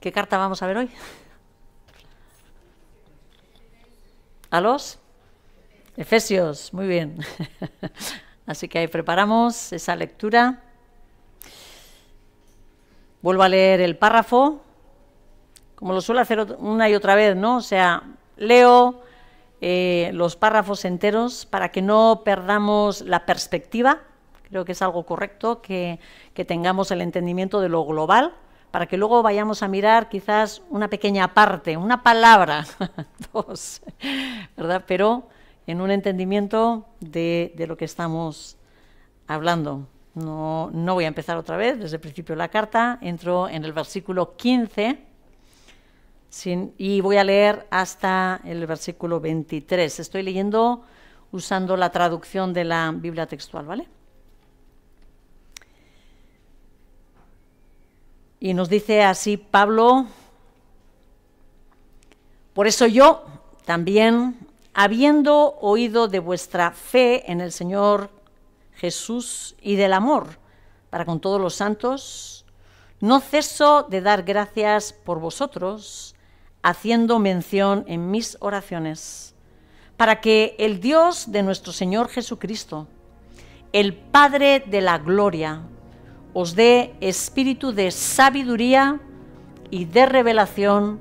¿Qué carta vamos a ver hoy? ¿A los? Efesios, muy bien. Así que ahí preparamos esa lectura. Vuelvo a leer el párrafo, como lo suelo hacer una y otra vez, ¿no? O sea, leo los párrafos enteros para que no perdamos la perspectiva. Creo que es algo correcto que tengamos el entendimiento de lo global, para que luego vayamos a mirar quizás una pequeña parte, una palabra, dos, ¿verdad? Pero en un entendimiento de lo que estamos hablando. No voy a empezar otra vez desde el principio de la carta, entro en el versículo 15 y voy a leer hasta el versículo 23. Estoy leyendo usando la traducción de la Biblia textual, ¿vale? Y nos dice así Pablo: por eso yo también, habiendo oído de vuestra fe en el Señor Jesús y del amor para con todos los santos, no ceso de dar gracias por vosotros, haciendo mención en mis oraciones, para que el Dios de nuestro Señor Jesucristo, el Padre de la gloria, os dé espíritu de sabiduría y de revelación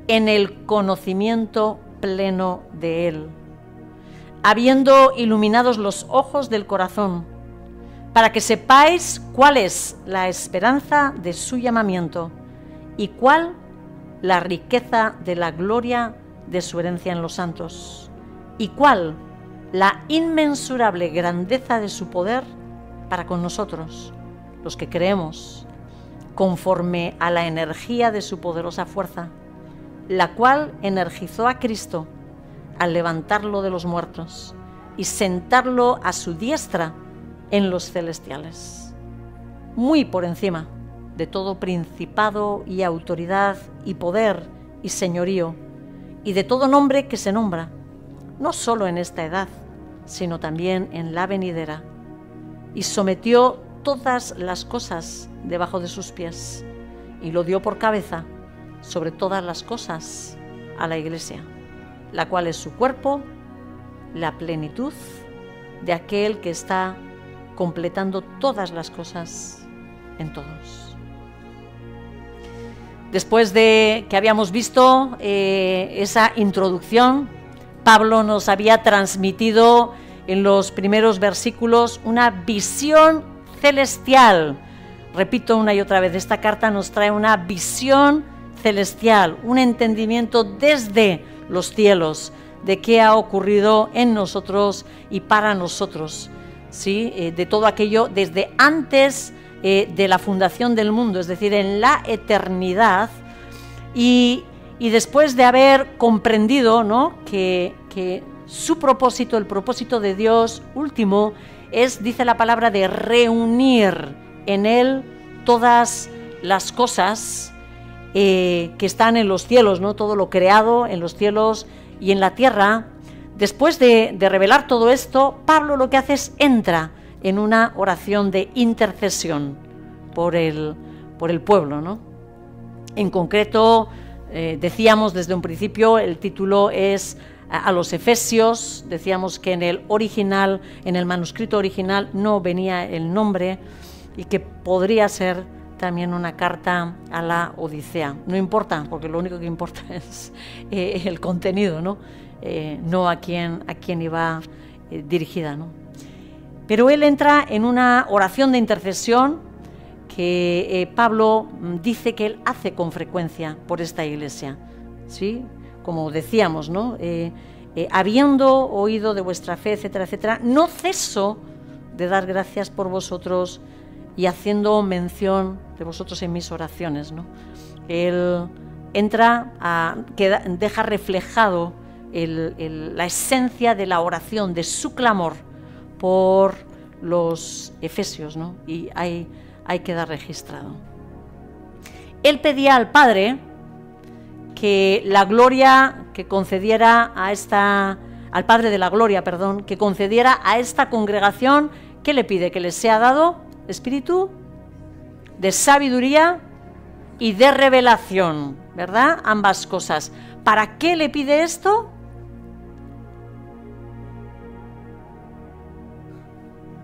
en el conocimiento pleno de Él, habiendo iluminados los ojos del corazón, para que sepáis cuál es la esperanza de su llamamiento y cuál la riqueza de la gloria de su herencia en los santos, y cuál la inmensurable grandeza de su poder para con nosotros, los que creemos, conforme a la energía de su poderosa fuerza, la cual energizó a Cristo al levantarlo de los muertos y sentarlo a su diestra en los celestiales, muy por encima de todo principado y autoridad y poder y señorío, y de todo nombre que se nombra, no solo en esta edad, sino también en la venidera, y sometió todas las cosas debajo de sus pies, y lo dio por cabeza sobre todas las cosas a la Iglesia, la cual es su cuerpo, la plenitud de aquel que está completando todas las cosas en todos. Después de que habíamos visto esa introducción, Pablo nos había transmitido en los primeros versículos una visión celestial. Repito una y otra vez, esta carta nos trae una visión celestial, un entendimiento desde los cielos de qué ha ocurrido en nosotros y para nosotros, ¿sí? De todo aquello desde antes de la fundación del mundo, es decir, en la eternidad, y después de haber comprendido, ¿no?, que su propósito, el propósito de Dios último, es, dice la palabra, de reunir en Él todas las cosas que están en los cielos, ¿no?, todo lo creado en los cielos y en la tierra. Después de revelar todo esto, Pablo lo que hace es entra en una oración de intercesión por el pueblo, ¿no? En concreto, decíamos desde un principio, el título es a los Efesios. Decíamos que en el original, en el manuscrito original, no venía el nombre y que podría ser también una carta a la Odisea. No importa, porque lo único que importa es el contenido, ¿no? No a quién iba dirigida, ¿no? Pero él entra en una oración de intercesión que Pablo dice que él hace con frecuencia por esta iglesia, ¿sí? Como decíamos, ¿no? Habiendo oído de vuestra fe, etcétera, etcétera, no ceso de dar gracias por vosotros y haciendo mención de vosotros en mis oraciones, ¿no? Él entra deja reflejado la esencia de la oración, de su clamor por los efesios, ¿no? Y ahí queda registrado. Él pedía al Padre que la gloria que concediera al Padre de la gloria, perdón, que concediera a esta congregación, ¿qué le pide? Que les sea dado espíritu de sabiduría y de revelación, ¿verdad? Ambas cosas. ¿Para qué le pide esto?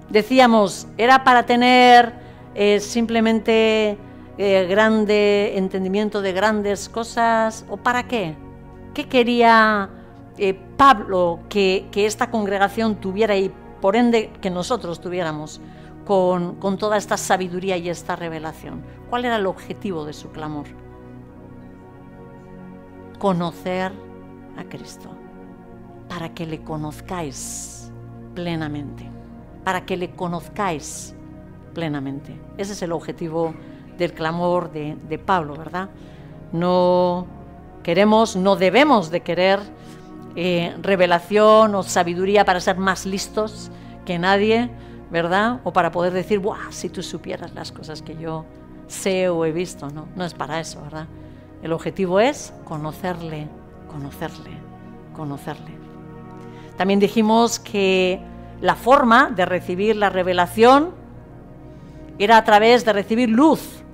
Decíamos, ¿era para tener simplemente grande entendimiento de grandes cosas? ¿O para qué? ¿Qué quería Pablo que esta congregación tuviera y por ende que nosotros tuviéramos con toda esta sabiduría y esta revelación? ¿Cuál era el objetivo de su clamor? Conocer a Cristo, para que le conozcáis plenamente, para que le conozcáis plenamente. Ese es el objetivo del clamor de Pablo, ¿verdad? No queremos, no debemos de querer revelación o sabiduría para ser más listos que nadie, ¿verdad? O para poder decir, ¡buah! Si tú supieras las cosas que yo sé o he visto. No, no es para eso, ¿verdad? El objetivo es conocerle, conocerle, conocerle. También dijimos que la forma de recibir la revelación era a través de recibir luz.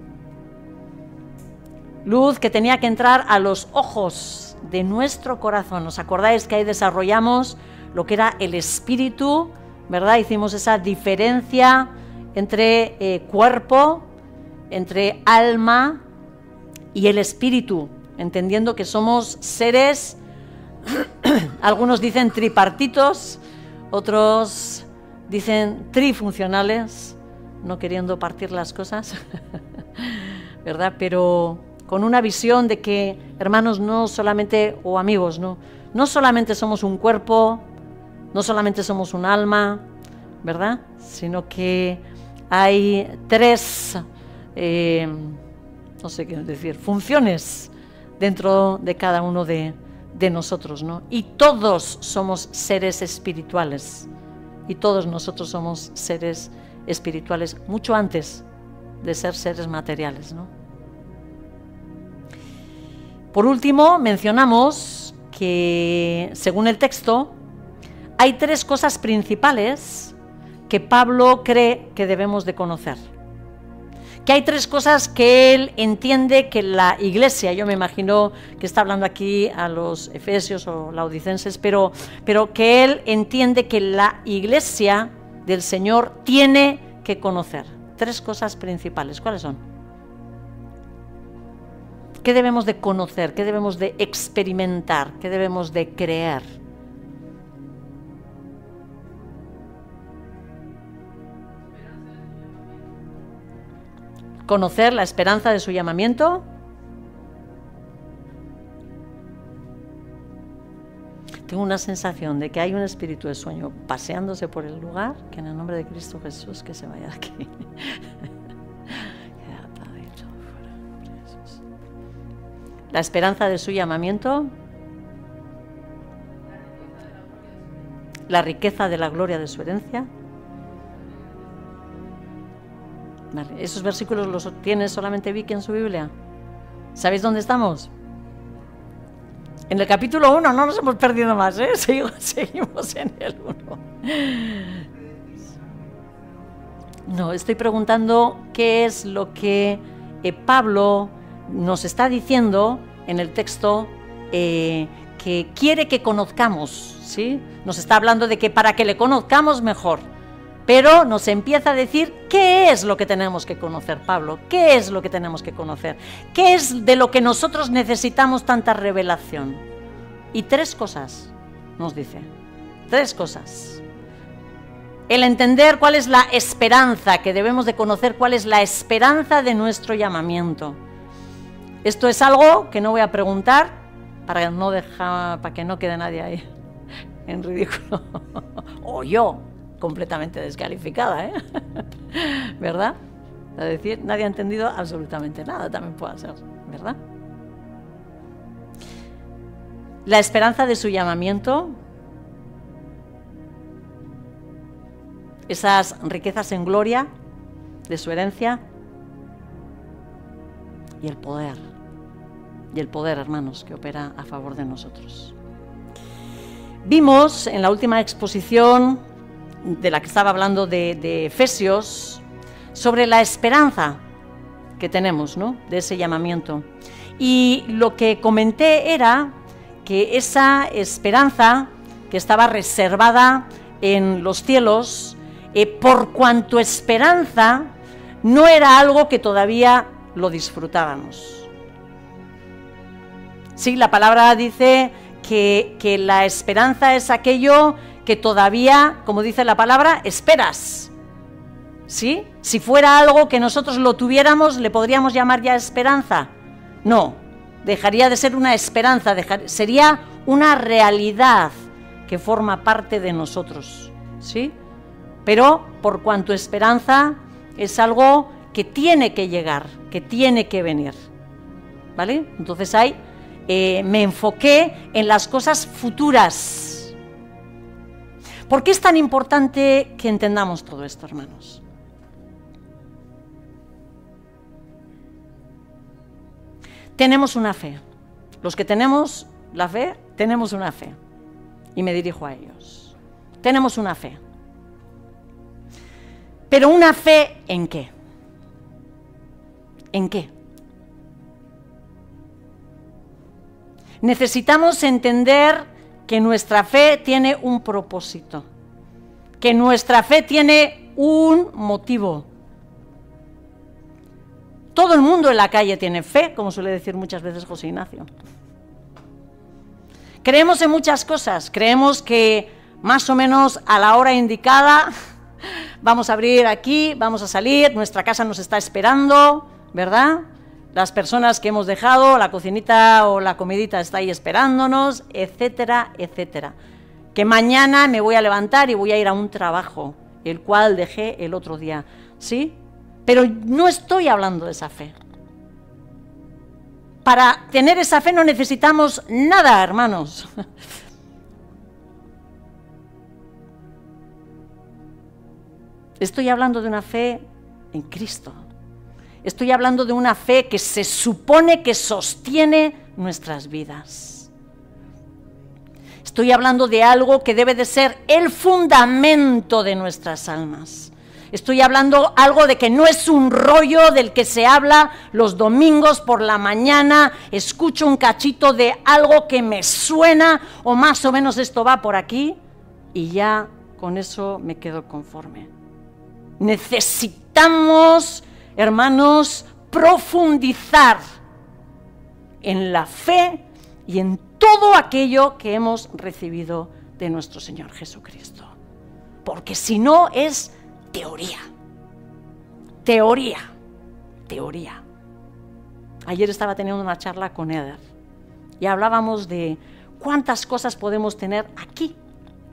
Luz que tenía que entrar a los ojos de nuestro corazón. ¿Os acordáis que ahí desarrollamos lo que era el espíritu, ¿verdad? Hicimos esa diferencia entre cuerpo, entre alma y el espíritu, entendiendo que somos seres, algunos dicen tripartitos, otros dicen trifuncionales, no queriendo partir las cosas, ¿verdad? Pero con una visión de que, hermanos, no solamente, o amigos, no solamente somos un cuerpo, no solamente somos un alma, ¿verdad? Sino que hay tres, no sé qué decir, funciones dentro de cada uno de nosotros, ¿no? Y todos somos seres espirituales, y todos nosotros somos seres espirituales mucho antes de ser seres materiales, ¿no? Por último, mencionamos que, según el texto, hay tres cosas principales que Pablo cree que debemos de conocer. Que hay tres cosas que él entiende que la iglesia, yo me imagino que está hablando aquí a los efesios o laodicenses, pero que él entiende que la iglesia del Señor tiene que conocer. Tres cosas principales. ¿Cuáles son? ¿Qué debemos de conocer? ¿Qué debemos de experimentar? ¿Qué debemos de creer? Conocer la esperanza de su llamamiento. Tengo una sensación de que hay un espíritu de sueño paseándose por el lugar, que en el nombre de Cristo Jesús que se vaya de aquí. La esperanza de su llamamiento, la riqueza de la gloria de su herencia. Vale, esos versículos los tiene solamente Vicky en su Biblia. ¿Sabéis dónde estamos? En el capítulo 1, no nos hemos perdido más, ¿eh? Seguimos en el 1. No, estoy preguntando qué es lo que Pablo nos está diciendo en el texto que quiere que conozcamos, ¿sí? Nos está hablando de que para que le conozcamos mejor, pero nos empieza a decir qué es lo que tenemos que conocer, Pablo, qué es lo que tenemos que conocer, qué es de lo que nosotros necesitamos tanta revelación. Y tres cosas nos dice, tres cosas. El entender cuál es la esperanza, que debemos de conocer cuál es la esperanza de nuestro llamamiento. Esto es algo que no voy a preguntar para que no quede nadie ahí en ridículo. O yo, completamente descalificada, ¿eh? ¿Verdad? Es decir, nadie ha entendido absolutamente nada, también puede ser, ¿verdad? La esperanza de su llamamiento, esas riquezas en gloria de su herencia y el poder, hermanos, que opera a favor de nosotros. Vimos en la última exposición de la que estaba hablando de Efesios sobre la esperanza que tenemos, ¿no?, de ese llamamiento. Y lo que comenté era que esa esperanza que estaba reservada en los cielos, por cuanto esperanza, no era algo que todavía lo disfrutábamos. Sí, la palabra dice que la esperanza es aquello que todavía, como dice la palabra, esperas. ¿Sí? Si fuera algo que nosotros lo tuviéramos, ¿le podríamos llamar ya esperanza? No, dejaría de ser una esperanza, sería una realidad que forma parte de nosotros, ¿sí? Pero por cuanto esperanza es algo que tiene que llegar, que tiene que venir, ¿vale? Entonces ahí me enfoqué en las cosas futuras. ¿Por qué es tan importante que entendamos todo esto, hermanos? Tenemos una fe. Los que tenemos la fe, tenemos una fe. Y me dirijo a ellos. Tenemos una fe. Pero ¿una fe en qué? ¿En qué? Necesitamos entender que nuestra fe tiene un propósito, que nuestra fe tiene un motivo. Todo el mundo en la calle tiene fe, como suele decir muchas veces José Ignacio. Creemos en muchas cosas, creemos que más o menos a la hora indicada vamos a abrir aquí, vamos a salir, nuestra casa nos está esperando, ¿verdad? Las personas que hemos dejado, la cocinita o la comidita está ahí esperándonos, etcétera, etcétera. Que mañana me voy a levantar y voy a ir a un trabajo, el cual dejé el otro día, ¿sí? Pero no estoy hablando de esa fe. Para tener esa fe no necesitamos nada, hermanos. Estoy hablando de una fe en Cristo. Estoy hablando de una fe que se supone que sostiene nuestras vidas. Estoy hablando de algo que debe de ser el fundamento de nuestras almas. Estoy hablando algo de que no es un rollo del que se habla los domingos por la mañana, escucho un cachito de algo que me suena o más o menos esto va por aquí y ya con eso me quedo conforme. Necesitamos, hermanos, profundizar en la fe y en todo aquello que hemos recibido de nuestro Señor Jesucristo. Porque si no es teoría. Ayer estaba teniendo una charla con Eder y hablábamos de cuántas cosas podemos tener aquí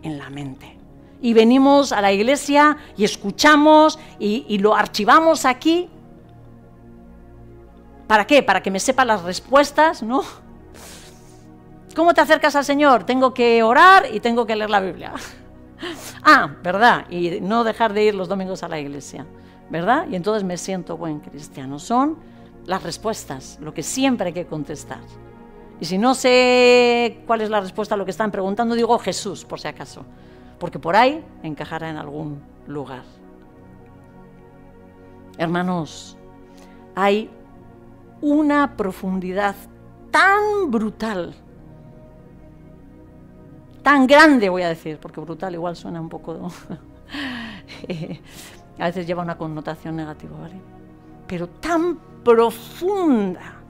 en la mente. Y venimos a la iglesia y escuchamos y lo archivamos aquí. ¿Para qué? Para que me sepa las respuestas, ¿no? ¿Cómo te acercas al Señor? Tengo que orar y tengo que leer la Biblia. Ah, ¿verdad? Y no dejar de ir los domingos a la iglesia, ¿verdad? Y entonces me siento buen cristiano. Son las respuestas, lo que siempre hay que contestar. Y si no sé cuál es la respuesta a lo que están preguntando, digo Jesús, por si acaso, porque por ahí encajará en algún lugar. Hermanos, hay una profundidad tan brutal, tan grande, voy a decir, porque brutal igual suena un poco... a veces lleva una connotación negativa, ¿vale? Pero tan profunda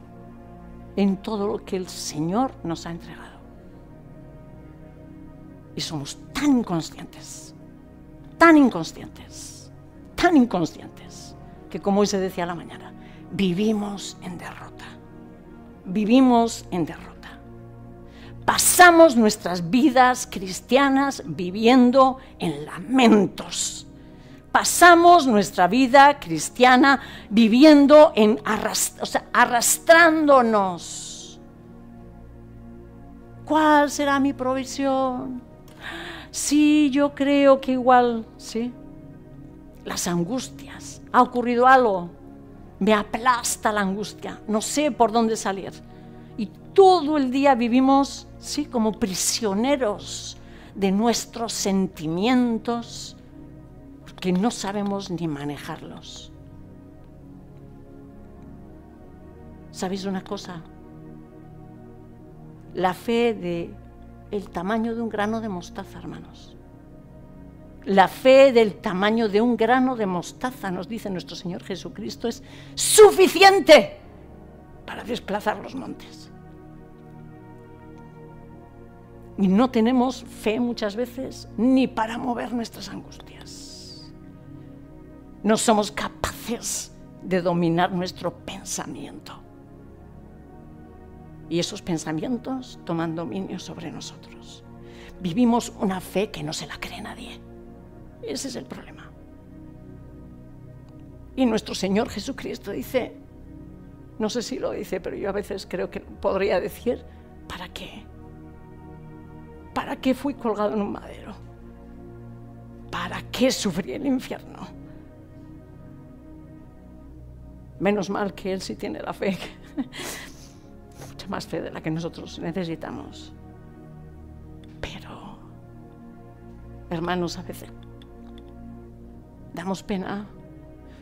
en todo lo que el Señor nos ha entregado. Y somos tan inconscientes, que como hoy se decía a la mañana, vivimos en derrota. Pasamos nuestras vidas cristianas viviendo en lamentos. Pasamos nuestra vida cristiana viviendo en arrastrándonos. ¿Cuál será mi provisión? Sí, yo creo que igual, sí. Las angustias. ¿Ha ocurrido algo? Me aplasta la angustia. No sé por dónde salir. Y todo el día vivimos, sí, como prisioneros de nuestros sentimientos, porque no sabemos ni manejarlos. ¿Sabéis una cosa? La fe del tamaño de un grano de mostaza, hermanos. La fe del tamaño de un grano de mostaza, nos dice nuestro Señor Jesucristo, es suficiente para desplazar los montes. Y no tenemos fe muchas veces ni para mover nuestras angustias. No somos capaces de dominar nuestro pensamiento. Y esos pensamientos toman dominio sobre nosotros. Vivimos una fe que no se la cree nadie. Ese es el problema. Y nuestro Señor Jesucristo dice, no sé si lo dice, pero yo a veces creo que podría decir, ¿para qué? ¿Para qué fui colgado en un madero? ¿Para qué sufrí el infierno? Menos mal que Él sí tiene la fe, mucha más fe de la que nosotros necesitamos. Pero, hermanos, a veces damos pena.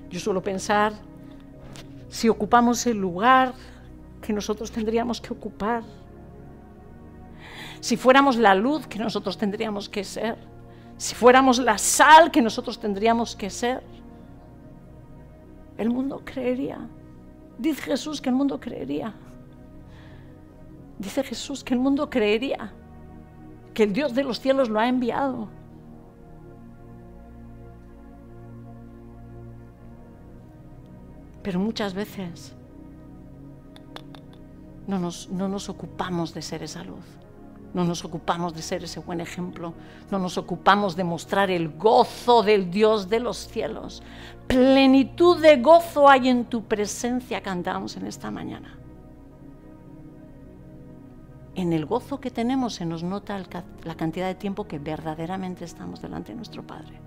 Yo suelo pensar, si ocupamos el lugar que nosotros tendríamos que ocupar, si fuéramos la luz que nosotros tendríamos que ser, si fuéramos la sal que nosotros tendríamos que ser, el mundo creería. Dice Jesús que el mundo creería. Dice Jesús que el mundo creería que el Dios de los cielos lo ha enviado. Pero muchas veces no nos ocupamos de ser esa luz. No nos ocupamos de ser ese buen ejemplo. No nos ocupamos de mostrar el gozo del Dios de los cielos. Plenitud de gozo hay en tu presencia, cantamos en esta mañana. En el gozo que tenemos se nos nota la cantidad de tiempo que verdaderamente estamos delante de nuestro Padre.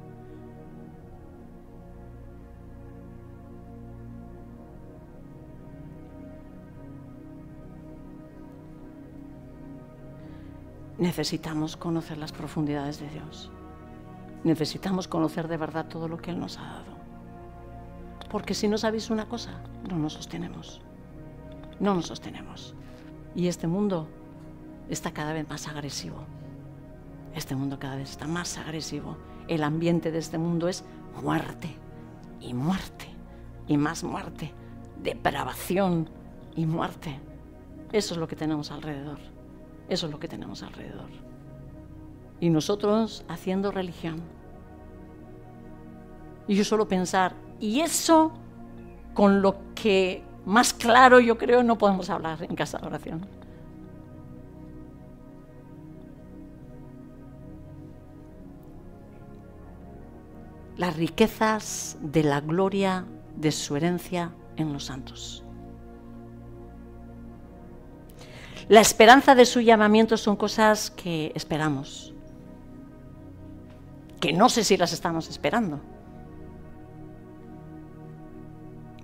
Necesitamos conocer las profundidades de Dios. Necesitamos conocer de verdad todo lo que Él nos ha dado. Porque si no sabéis una cosa, no nos sostenemos. No nos sostenemos. Y este mundo está cada vez más agresivo. Este mundo cada vez está más agresivo. El ambiente de este mundo es muerte y muerte y más muerte, depravación y muerte. Eso es lo que tenemos alrededor. Eso es lo que tenemos alrededor. Y nosotros haciendo religión. Y yo suelo pensar, y eso con lo que más claro yo creo no podemos hablar en casa de oración. Las riquezas de la gloria de su herencia en los santos. La esperanza de su llamamiento son cosas que esperamos, que no sé si las estamos esperando,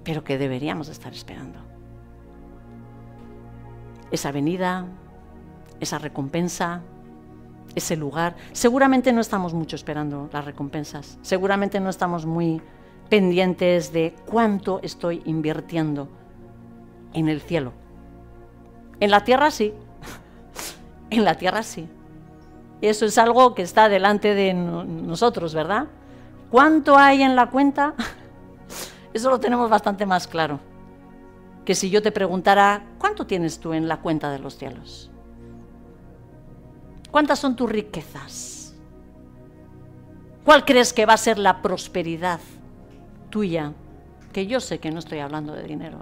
pero que deberíamos estar esperando. Esa venida, esa recompensa, ese lugar. Seguramente no estamos mucho esperando las recompensas, seguramente no estamos muy pendientes de cuánto estoy invirtiendo en el cielo. En la tierra sí, en la tierra sí. Eso es algo que está delante de nosotros, ¿verdad? ¿Cuánto hay en la cuenta? Eso lo tenemos bastante más claro que si yo te preguntara, ¿cuánto tienes tú en la cuenta de los cielos? ¿Cuántas son tus riquezas? ¿Cuál crees que va a ser la prosperidad tuya? Que yo sé que no estoy hablando de dinero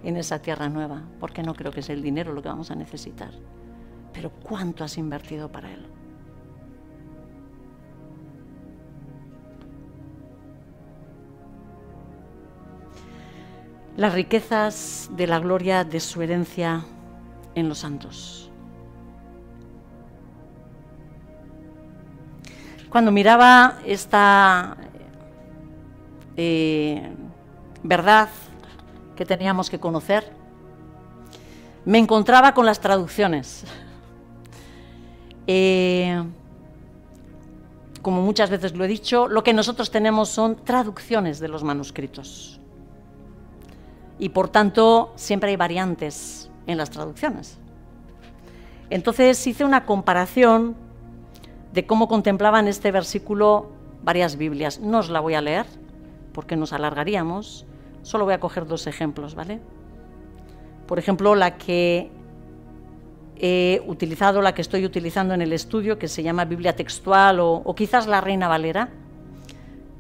en esa tierra nueva, porque no creo que sea el dinero lo que vamos a necesitar. Pero ¿cuánto has invertido para él? Las riquezas de la gloria de su herencia en los santos. Cuando miraba esta verdad que teníamos que conocer, me encontraba con las traducciones. Como muchas veces lo he dicho, lo que nosotros tenemos son traducciones de los manuscritos. y por tanto siempre hay variantes en las traducciones. Entonces hice una comparación de cómo contemplaban este versículo varias Biblias. No os la voy a leer porque nos alargaríamos, solo voy a coger 2 ejemplos, ¿vale? Por ejemplo, la que he utilizado, la que estoy utilizando en el estudio, que se llama Biblia Textual o quizás la Reina Valera,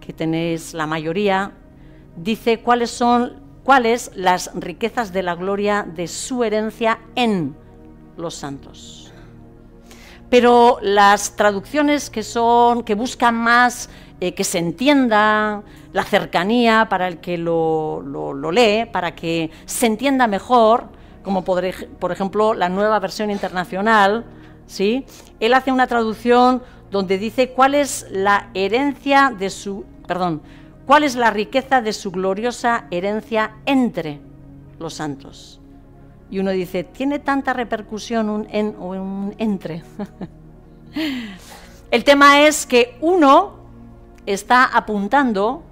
que tenéis la mayoría, dice cuáles las riquezas de la gloria de su herencia en los santos. Pero las traducciones que buscan más que se entienda, la cercanía para el que lo lee, para que se entienda mejor, como por ejemplo la Nueva Versión Internacional, ¿sí? Él hace una traducción donde dice cuál es la riqueza de su gloriosa herencia entre los santos. Y uno dice, ¿tiene tanta repercusión un en o un entre? El tema es que uno está apuntando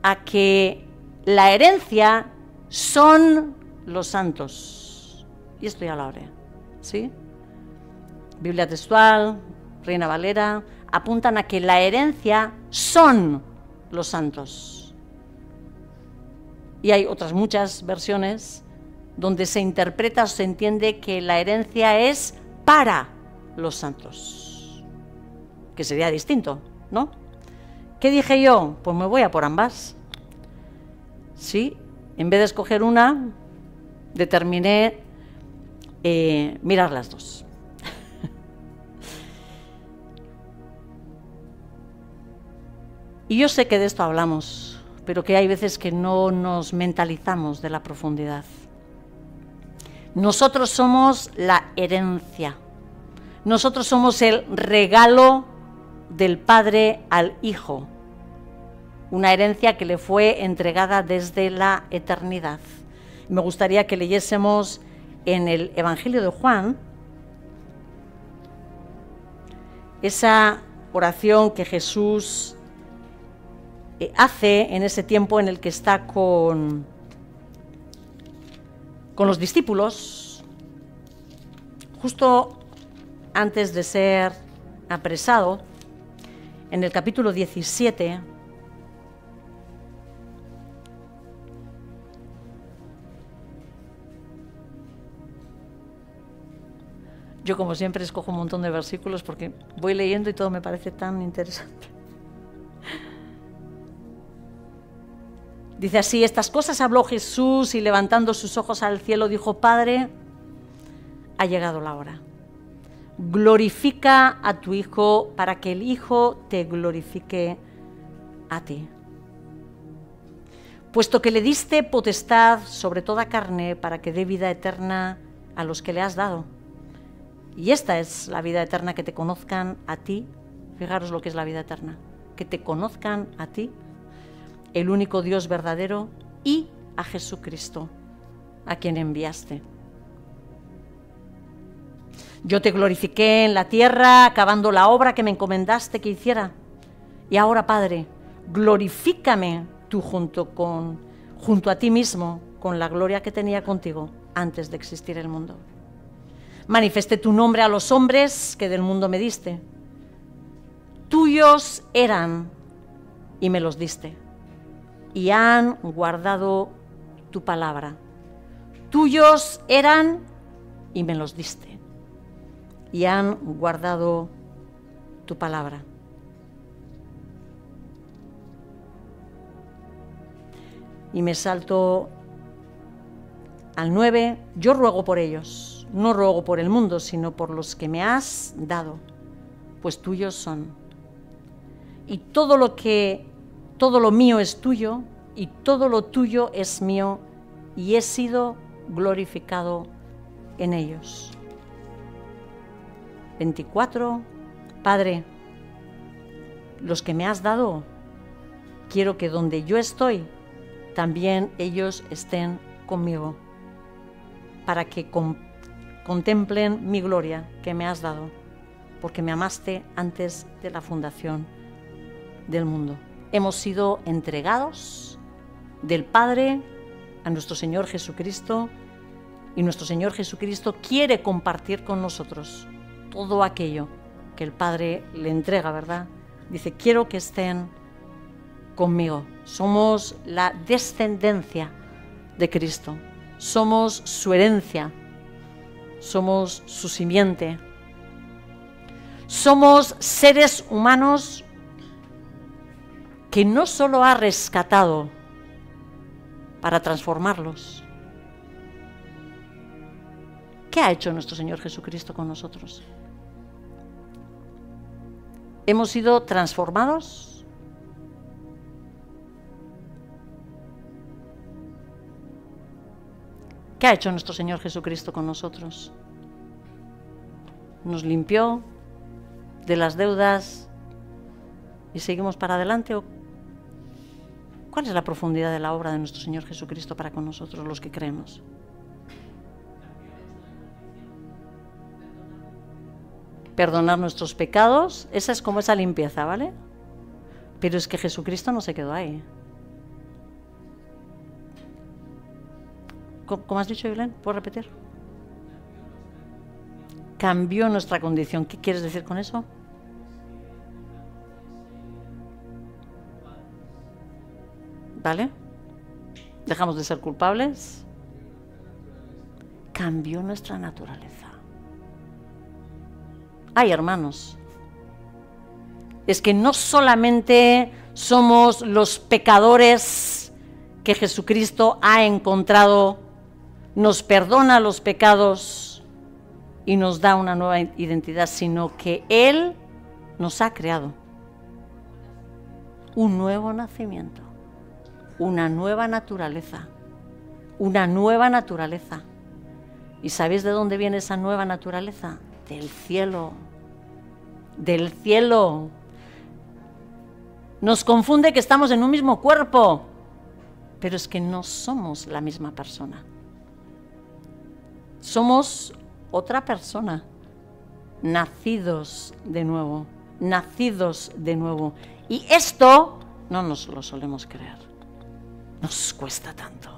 a que la herencia son los santos. Y esto ya lo haré, ¿sí? Biblia Textual, Reina Valera, apuntan a que la herencia son los santos. Y hay otras muchas versiones donde se interpreta o se entiende que la herencia es para los santos, que sería distinto, ¿no? ¿Qué dije yo? Pues me voy a por ambas. Sí, en vez de escoger una, determiné mirar las dos. Y yo sé que de esto hablamos, pero que hay veces que no nos mentalizamos de la profundidad. Nosotros somos la herencia. Nosotros somos el regalo del Padre al Hijo. Una herencia que le fue entregada desde la eternidad. Me gustaría que leyésemos en el Evangelio de Juan esa oración que Jesús hace en ese tiempo en el que está con los discípulos, justo antes de ser apresado, en el capítulo 17, yo como siempre escojo un montón de versículos porque voy leyendo y todo me parece tan interesante. Dice así, estas cosas habló Jesús y levantando sus ojos al cielo dijo, Padre, ha llegado la hora. Glorifica a tu Hijo para que el Hijo te glorifique a ti. Puesto que le diste potestad sobre toda carne para que dé vida eterna a los que le has dado. Y esta es la vida eterna, que te conozcan a ti. Fijaros lo que es la vida eterna. Que te conozcan a ti, el único Dios verdadero, y a Jesucristo, a quien enviaste. Yo te glorifiqué en la tierra, acabando la obra que me encomendaste que hiciera. Y ahora, Padre, glorifícame tú junto a ti mismo, con la gloria que tenía contigo antes de existir el mundo. Manifesté tu nombre a los hombres que del mundo me diste. Tuyos eran y me los diste. Y han guardado tu palabra. Tuyos eran y me los diste. Y han guardado tu palabra. Y me salto al 9. Yo ruego por ellos, no ruego por el mundo, sino por los que me has dado, pues tuyos son. Y todo lo mío es tuyo, y todo lo tuyo es mío, y he sido glorificado en ellos. 24. Padre, los que me has dado, quiero que donde yo estoy, también ellos estén conmigo, para que contemplen mi gloria que me has dado, porque me amaste antes de la fundación del mundo. Hemos sido entregados del Padre a nuestro Señor Jesucristo, y nuestro Señor Jesucristo quiere compartir con nosotros todo aquello que el Padre le entrega, ¿verdad? Dice, quiero que estén conmigo. Somos la descendencia de Cristo, somos su herencia, somos su simiente. Somos seres humanos que no solo ha rescatado para transformarlos. ¿Qué ha hecho nuestro Señor Jesucristo con nosotros? ¿Hemos sido transformados? ¿Qué ha hecho nuestro Señor Jesucristo con nosotros? ¿Nos limpió de las deudas y seguimos para adelante? ¿O cuál es la profundidad de la obra de nuestro Señor Jesucristo para con nosotros, los que creemos? Perdonar nuestros pecados, esa es como esa limpieza, ¿vale? Pero es que Jesucristo no se quedó ahí. ¿Cómo has dicho, Evelyn? ¿Puedo repetir? Cambió nuestra condición. ¿Qué quieres decir con eso? ¿Vale? ¿Dejamos de ser culpables? Cambió nuestra naturaleza. Ay, hermanos, es que no solamente somos los pecadores que Jesucristo ha encontrado, nos perdona los pecados y nos da una nueva identidad, sino que Él nos ha creado un nuevo nacimiento, una nueva naturaleza, una nueva naturaleza. ¿Y sabéis de dónde viene esa nueva naturaleza? Del cielo, del cielo. Nos confunde que estamos en un mismo cuerpo, pero es que no somos la misma persona. Somos otra persona, nacidos de nuevo, nacidos de nuevo. Y esto no nos lo solemos creer. Nos cuesta tanto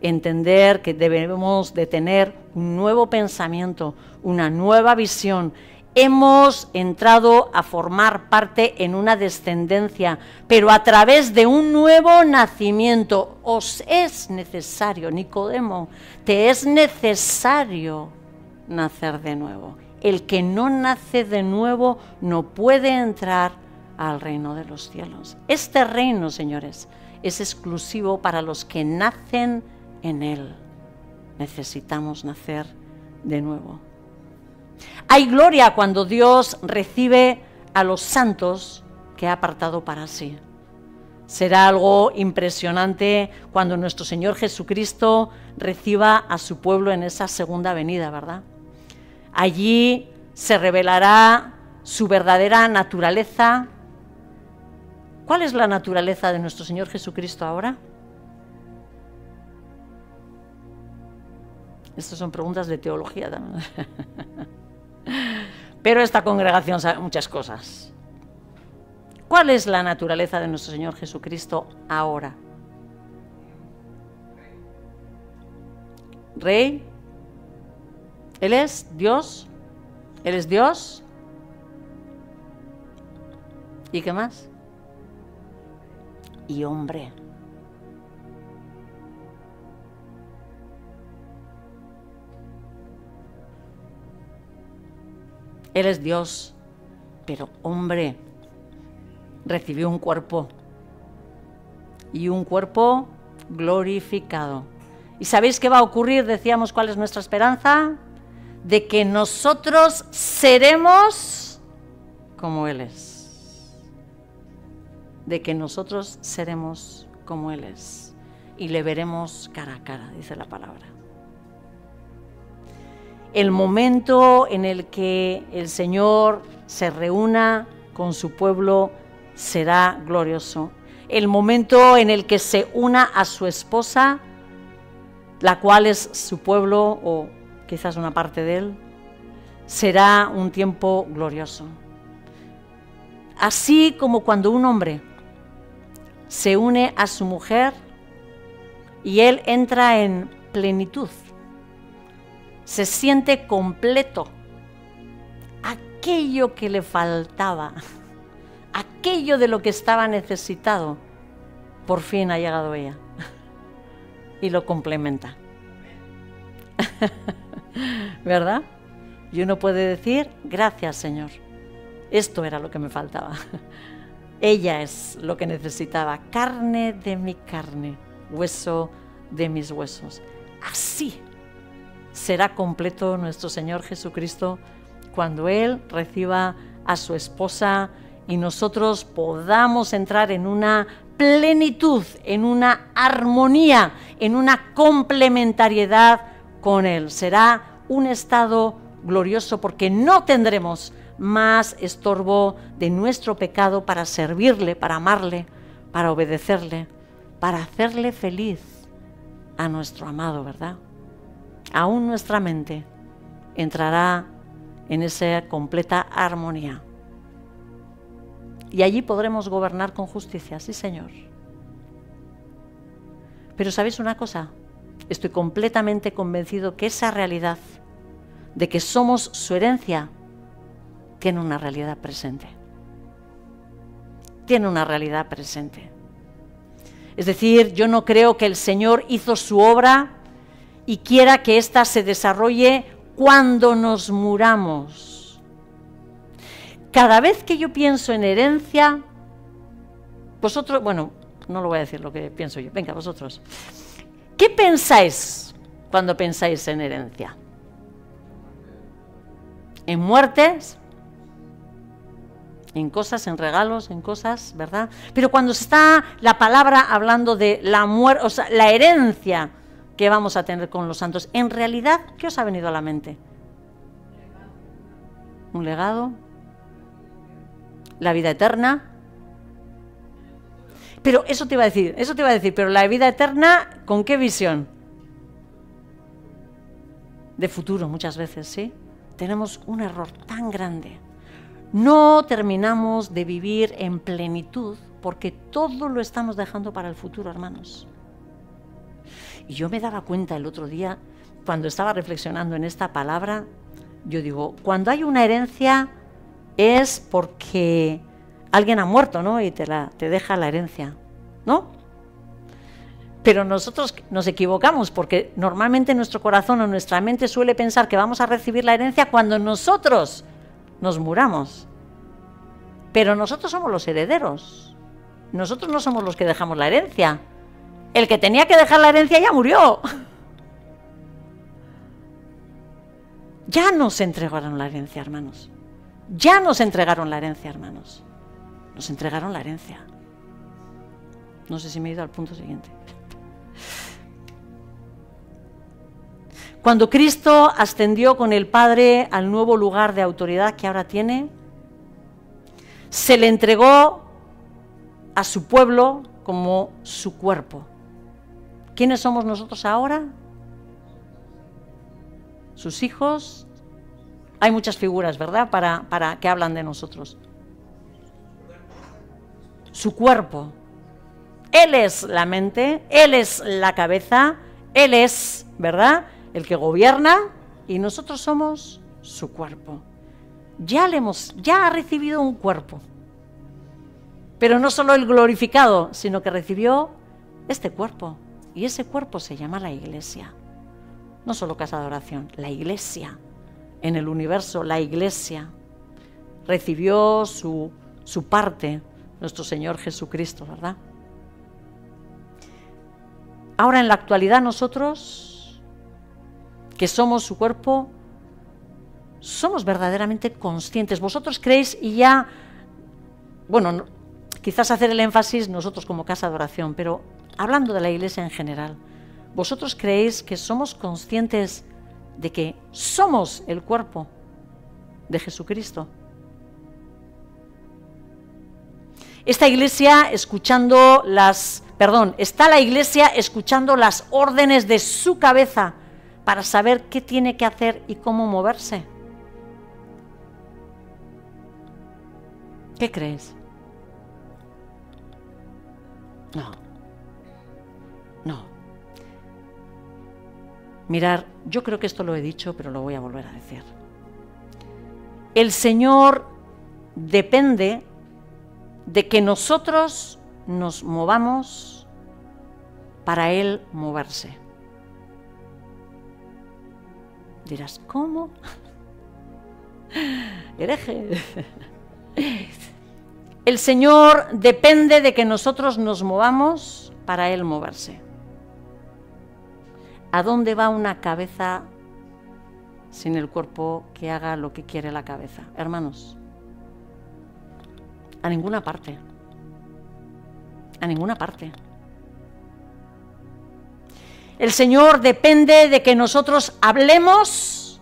entender que debemos de tener un nuevo pensamiento, una nueva visión. Hemos entrado a formar parte en una descendencia, pero a través de un nuevo nacimiento. Os es necesario, Nicodemo, te es necesario nacer de nuevo. El que no nace de nuevo no puede entrar al reino de los cielos. Este reino, señores, es exclusivo para los que nacen en Él. Necesitamos nacer de nuevo. Hay gloria cuando Dios recibe a los santos que ha apartado para sí. Será algo impresionante cuando nuestro Señor Jesucristo reciba a su pueblo en esa segunda venida, ¿verdad? Allí se revelará su verdadera naturaleza. ¿Cuál es la naturaleza de nuestro Señor Jesucristo ahora? Estas son preguntas de teología también. Pero esta congregación sabe muchas cosas. ¿Cuál es la naturaleza de nuestro Señor Jesucristo ahora? Rey. Él es Dios. Él es Dios. ¿Y qué más? Y hombre. Él es Dios, pero hombre, recibió un cuerpo, y un cuerpo glorificado. ¿Y sabéis qué va a ocurrir? Decíamos, ¿cuál es nuestra esperanza? De que nosotros seremos como Él es. De que nosotros seremos como Él es. Y le veremos cara a cara, dice la palabra. El momento en el que el Señor se reúna con su pueblo será glorioso. El momento en el que se una a su esposa, la cual es su pueblo o quizás una parte de él, será un tiempo glorioso. Así como cuando un hombre se une a su mujer, y él entra en plenitud. Se siente completo. Aquello que le faltaba, aquello de lo que estaba necesitado, por fin ha llegado ella y lo complementa. ¿Verdad? Y uno puede decir, gracias, Señor, esto era lo que me faltaba. Ella es lo que necesitaba, carne de mi carne, hueso de mis huesos. Así será completo nuestro Señor Jesucristo cuando Él reciba a su esposa y nosotros podamos entrar en una plenitud, en una armonía, en una complementariedad con Él. Será un estado glorioso porque no tendremos más estorbo de nuestro pecado para servirle, para amarle, para obedecerle, para hacerle feliz a nuestro amado, ¿verdad? Aún nuestra mente entrará en esa completa armonía. Y allí podremos gobernar con justicia, sí, Señor. Pero ¿sabéis una cosa? Estoy completamente convencido que esa realidad de que somos su herencia tiene una realidad presente. Tiene una realidad presente. Es decir, yo no creo que el Señor hizo su obra y quiera que ésta se desarrolle cuando nos muramos. Cada vez que yo pienso en herencia, vosotros, bueno, no lo voy a decir lo que pienso yo, venga, vosotros. ¿Qué pensáis cuando pensáis en herencia? ¿En muertes? En cosas, en regalos, en cosas, ¿verdad? Pero cuando está la palabra hablando de la muerte, o sea, la herencia que vamos a tener con los santos, en realidad, ¿qué os ha venido a la mente? ¿Un legado? ¿La vida eterna? Pero eso te iba a decir, pero la vida eterna, ¿con qué visión? De futuro, muchas veces, ¿sí? Tenemos un error tan grande. No terminamos de vivir en plenitud porque todo lo estamos dejando para el futuro, hermanos. Y yo me daba cuenta el otro día, cuando estaba reflexionando en esta palabra, yo digo, cuando hay una herencia es porque alguien ha muerto, ¿no? Y te deja la herencia, ¿no? Pero nosotros nos equivocamos porque normalmente nuestro corazón o nuestra mente suele pensar que vamos a recibir la herencia cuando nosotros nos muramos. Pero nosotros somos los herederos. Nosotros no somos los que dejamos la herencia. El que tenía que dejar la herencia ya murió. Ya nos entregaron la herencia, hermanos. Ya nos entregaron la herencia, hermanos. Nos entregaron la herencia. No sé si me he ido al punto siguiente. Cuando Cristo ascendió con el Padre al nuevo lugar de autoridad que ahora tiene, se le entregó a su pueblo como su cuerpo. ¿Quiénes somos nosotros ahora? Sus hijos. Hay muchas figuras, ¿verdad?, para que hablan de nosotros. Su cuerpo. Él es la mente, Él es la cabeza, Él es, ¿verdad?, el que gobierna y nosotros somos su cuerpo. Ya ha recibido un cuerpo. Pero no solo el glorificado, sino que recibió este cuerpo. Y ese cuerpo se llama la Iglesia. No solo casa de oración, la Iglesia. En el universo, la Iglesia. Recibió su parte, nuestro Señor Jesucristo, ¿verdad? Ahora en la actualidad nosotros, que somos su cuerpo, somos verdaderamente conscientes. Vosotros creéis y ya, bueno, quizás hacer el énfasis nosotros como casa de oración, pero hablando de la Iglesia en general, ¿vosotros creéis que somos conscientes de que somos el cuerpo de Jesucristo? Está la Iglesia escuchando las órdenes de su cabeza para saber qué tiene que hacer y cómo moverse. ¿Qué crees? No. Mirar, yo creo que esto lo he dicho, pero lo voy a volver a decir. El Señor depende de que nosotros nos movamos para Él moverse. Dirás, ¿cómo? Hereje. El Señor depende de que nosotros nos movamos para Él moverse. ¿A dónde va una cabeza sin el cuerpo que haga lo que quiere la cabeza? Hermanos, a ninguna parte. A ninguna parte. El Señor depende de que nosotros hablemos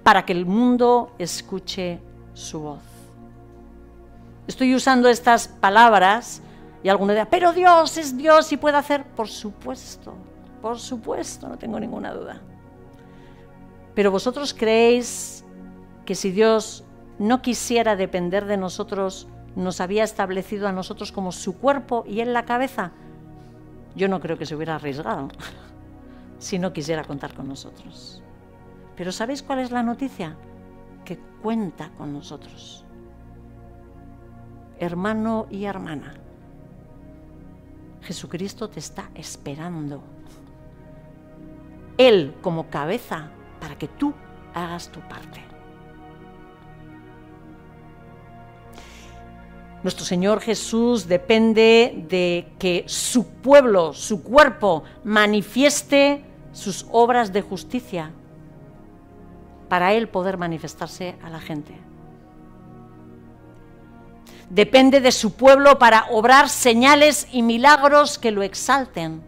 para que el mundo escuche su voz. Estoy usando estas palabras y alguno dirá, pero Dios es Dios y puede hacer. Por supuesto, no tengo ninguna duda. Pero vosotros creéis que si Dios no quisiera depender de nosotros, nos había establecido a nosotros como su cuerpo y Él la cabeza. Yo no creo que se hubiera arriesgado si no quisiera contar con nosotros. Pero ¿sabéis cuál es la noticia? Que cuenta con nosotros. Hermano y hermana, Jesucristo te está esperando. Él como cabeza para que tú hagas tu parte. Nuestro Señor Jesús depende de que su pueblo, su cuerpo, manifieste sus obras de justicia para Él poder manifestarse a la gente. Depende de su pueblo para obrar señales y milagros que lo exalten.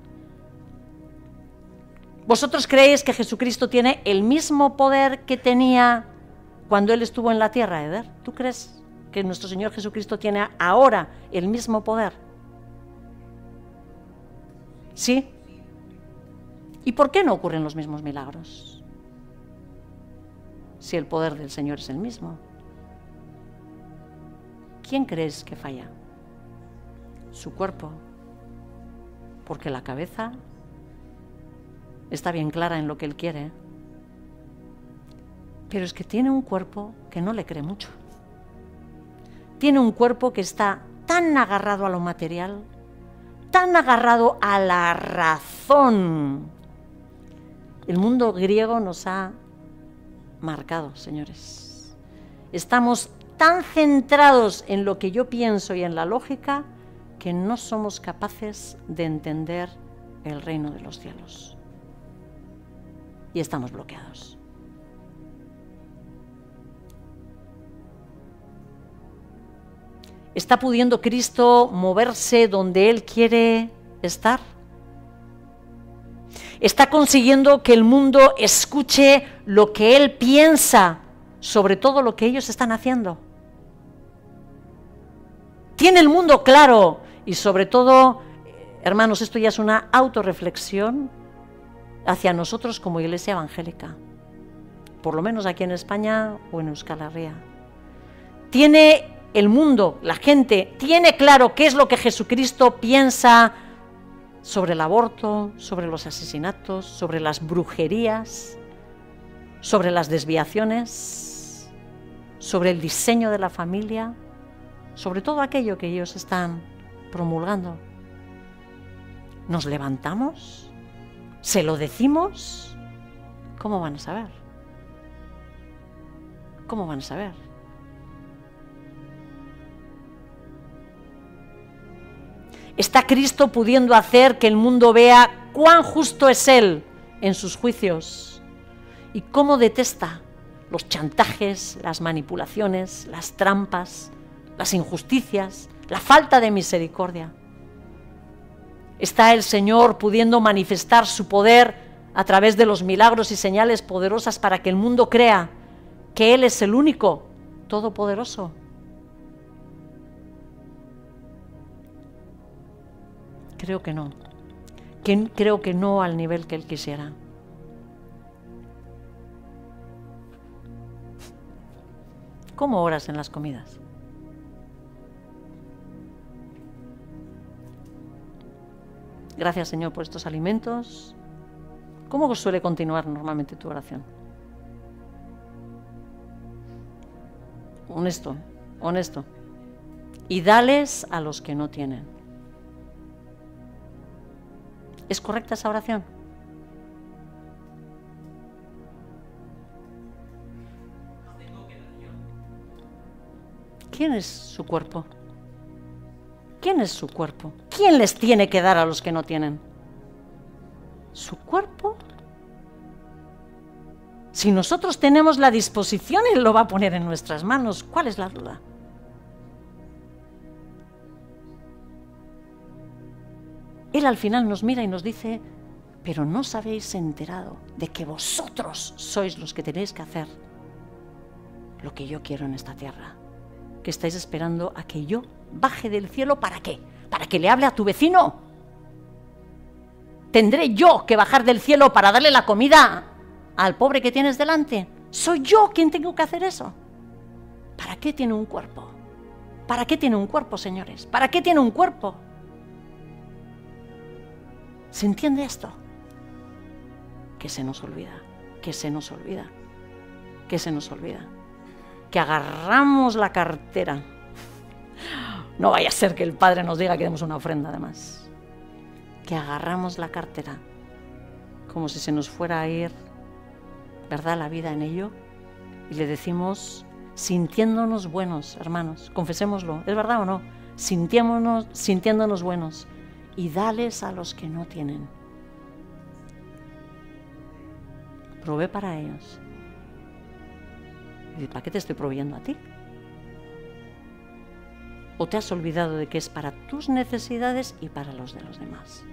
¿Vosotros creéis que Jesucristo tiene el mismo poder que tenía cuando Él estuvo en la tierra, Eder? ¿Tú crees que nuestro Señor Jesucristo tiene ahora el mismo poder? ¿Sí? ¿Y por qué no ocurren los mismos milagros? Si el poder del Señor es el mismo. ¿Quién crees que falla? Su cuerpo. Porque la cabeza está bien clara en lo que Él quiere. Pero es que tiene un cuerpo que no le cree mucho. Tiene un cuerpo que está tan agarrado a lo material, tan agarrado a la razón. El mundo griego nos ha marcado, señores. Estamos tan centrados en lo que yo pienso y en la lógica que no somos capaces de entender el reino de los cielos. Y estamos bloqueados. ¿Está pudiendo Cristo moverse donde Él quiere estar? ¿Está consiguiendo que el mundo escuche lo que Él piensa sobre todo lo que ellos están haciendo? ¿Tiene el mundo claro? Y sobre todo, hermanos, esto ya es una autorreflexión hacia nosotros como Iglesia Evangélica, por lo menos aquí en España o en Euskal Herria. ¿Tiene el mundo, la gente, tiene claro qué es lo que Jesucristo piensa sobre el aborto, sobre los asesinatos, sobre las brujerías, sobre las desviaciones, sobre el diseño de la familia, sobre todo aquello que ellos están promulgando? ¿Nos levantamos? ¿Se lo decimos? ¿Cómo van a saber? ¿Cómo van a saber? ¿Está Cristo pudiendo hacer que el mundo vea cuán justo es Él en sus juicios y cómo detesta los chantajes, las manipulaciones, las trampas, las injusticias, la falta de misericordia? ¿Está el Señor pudiendo manifestar su poder a través de los milagros y señales poderosas para que el mundo crea que Él es el único todopoderoso? Creo que no. Creo que no al nivel que Él quisiera. ¿Cómo oras en las comidas? Gracias, Señor, por estos alimentos. ¿Cómo suele continuar normalmente tu oración? Honesto, honesto. Y dales a los que no tienen. ¿Es correcta esa oración? ¿Quién es su cuerpo? ¿Quién es su cuerpo? ¿Quién les tiene que dar a los que no tienen? ¿Su cuerpo? Si nosotros tenemos la disposición, Él lo va a poner en nuestras manos. ¿Cuál es la duda? Él al final nos mira y nos dice, pero no os habéis enterado de que vosotros sois los que tenéis que hacer lo que yo quiero en esta tierra. Que estáis esperando a que yo baje del cielo, ¿para qué? ¿Para que le hable a tu vecino? ¿Tendré yo que bajar del cielo para darle la comida al pobre que tienes delante? ¿Soy yo quien tengo que hacer eso? ¿Para qué tiene un cuerpo? ¿Para qué tiene un cuerpo, señores? ¿Para qué tiene un cuerpo? ¿Se entiende esto? Que se nos olvida, que se nos olvida, que se nos olvida. Que agarramos la cartera. No vaya a ser que el Padre nos diga que demos una ofrenda, además. Que agarramos la cartera como si se nos fuera a ir, ¿verdad?, la vida en ello. Y le decimos, sintiéndonos buenos, hermanos, confesémoslo, ¿es verdad o no? Sintiéndonos buenos. Y dales a los que no tienen. Provee para ellos. ¿Y para qué te estoy proveyendo a ti? ¿O te has olvidado de que es para tus necesidades y para los de los demás?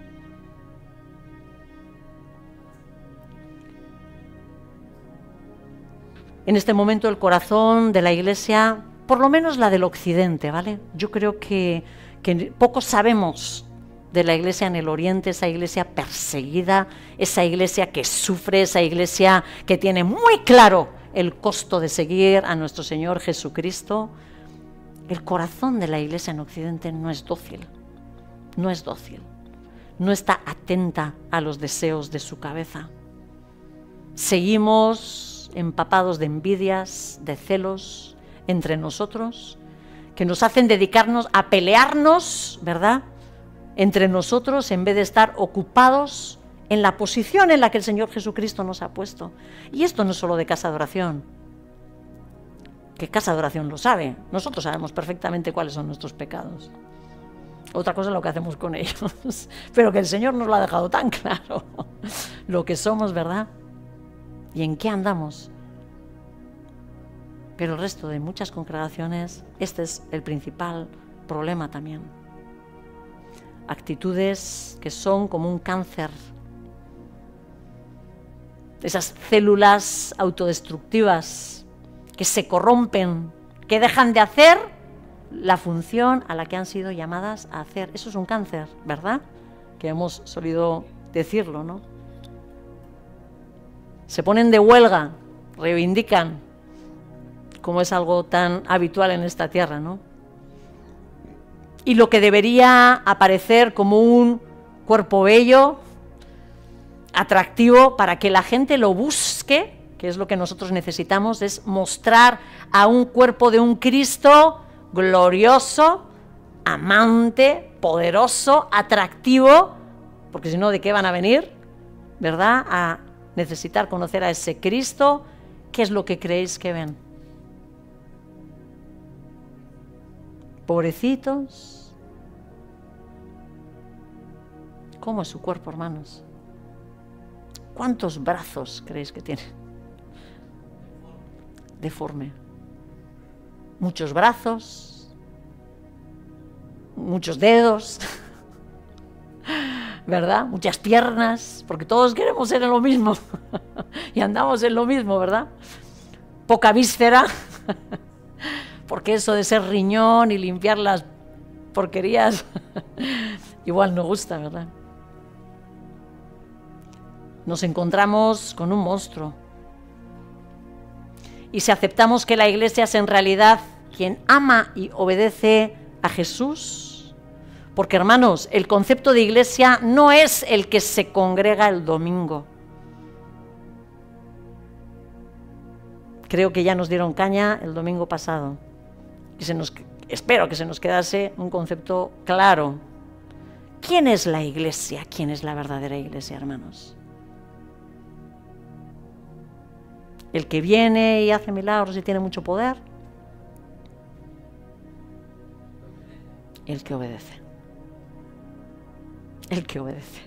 En este momento el corazón de la Iglesia, por lo menos la del Occidente, ¿vale? Yo creo que poco sabemos de la Iglesia en el Oriente, esa Iglesia perseguida, esa Iglesia que sufre, esa Iglesia que tiene muy claro el costo de seguir a nuestro Señor Jesucristo. El corazón de la Iglesia en Occidente no es dócil, no es dócil, no está atenta a los deseos de su cabeza. Seguimos empapados de envidias, de celos entre nosotros, que nos hacen dedicarnos a pelearnos, ¿verdad?, entre nosotros, en vez de estar ocupados en la posición en la que el Señor Jesucristo nos ha puesto. Y esto no es solo de casa de oración, que casa de oración lo sabe. Nosotros sabemos perfectamente cuáles son nuestros pecados. Otra cosa es lo que hacemos con ellos, pero que el Señor nos lo ha dejado tan claro, lo que somos, ¿verdad? Y en qué andamos. Pero el resto de muchas congregaciones, este es el principal problema también. Actitudes que son como un cáncer. Esas células autodestructivas que se corrompen, que dejan de hacer la función a la que han sido llamadas a hacer. Eso es un cáncer, ¿verdad? Que hemos solido decirlo, ¿no? Se ponen de huelga, reivindican, como es algo tan habitual en esta tierra, ¿no? Y lo que debería aparecer como un cuerpo bello, atractivo, para que la gente lo busque, que es lo que nosotros necesitamos, es mostrar a un cuerpo de un Cristo glorioso, amante, poderoso, atractivo, porque si no, ¿de qué van a venir? ¿Verdad? A necesitar conocer a ese Cristo. ¿Qué es lo que creéis que ven? Pobrecitos. ¿Cómo es su cuerpo, hermanos? ¿Cuántos brazos creéis que tiene? Deforme. Muchos brazos, muchos dedos, ¿verdad? Muchas piernas, porque todos queremos ser en lo mismo y andamos en lo mismo, ¿verdad? Poca víscera, porque eso de ser riñón y limpiar las porquerías igual no gusta, ¿verdad? Nos encontramos con un monstruo. Y si aceptamos que la Iglesia es en realidad quien ama y obedece a Jesús, porque hermanos, el concepto de Iglesia no es el que se congrega el domingo. creo que ya nos dieron caña el domingo pasado. Y espero que se nos quedase un concepto claro. ¿Quién es la iglesia? ¿Quién es la verdadera iglesia, hermanos? ¿El que viene y hace milagros y tiene mucho poder? El que obedece. El que obedece.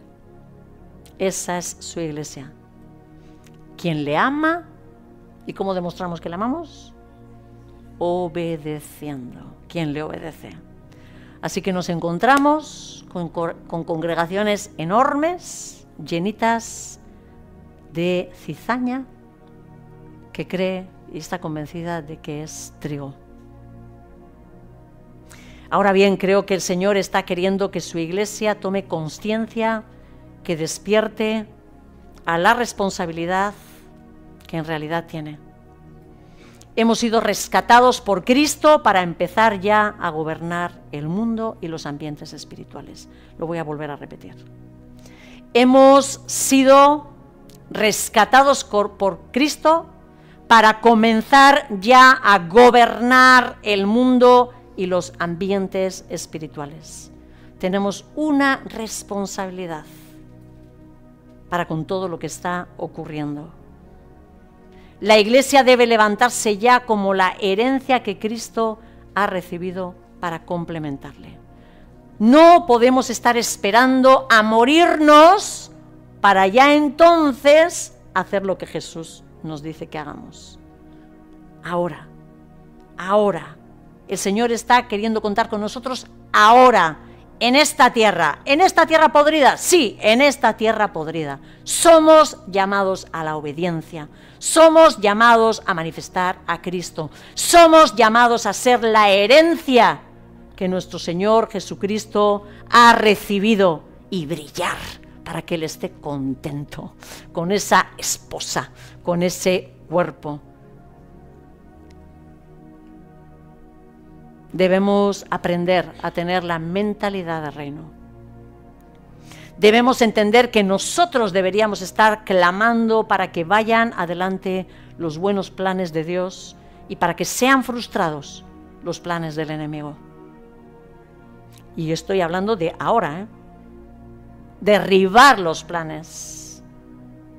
Esa es su iglesia. ¿Quién le ama? ¿Y cómo demostramos que le amamos? Obedeciendo. ¿Quién le obedece? Así que nos encontramos con congregaciones enormes, llenitas de cizaña, que cree y está convencida de que es trigo. Ahora bien, creo que el Señor está queriendo que su iglesia tome conciencia, que despierte a la responsabilidad que en realidad tiene. Hemos sido rescatados por Cristo para empezar ya a gobernar el mundo y los ambientes espirituales. Lo voy a volver a repetir. Hemos sido rescatados por Cristo para comenzar ya a gobernar el mundo y los ambientes espirituales. Tenemos una responsabilidad para con todo lo que está ocurriendo. La iglesia debe levantarse ya como la herencia que Cristo ha recibido para complementarle. No podemos estar esperando a morirnos para ya entonces hacer lo que Jesús nos dice que hagamos. Ahora. El Señor está queriendo contar con nosotros ahora, en esta tierra podrida, sí, en esta tierra podrida. Somos llamados a la obediencia, somos llamados a manifestar a Cristo, somos llamados a ser la herencia que nuestro Señor Jesucristo ha recibido y brillar para que Él esté contento con esa esposa, con ese cuerpo. Debemos aprender a tener la mentalidad de reino. Debemos entender que nosotros deberíamos estar clamando para que vayan adelante los buenos planes de Dios y para que sean frustrados los planes del enemigo. Y estoy hablando de ahora, derribar los planes.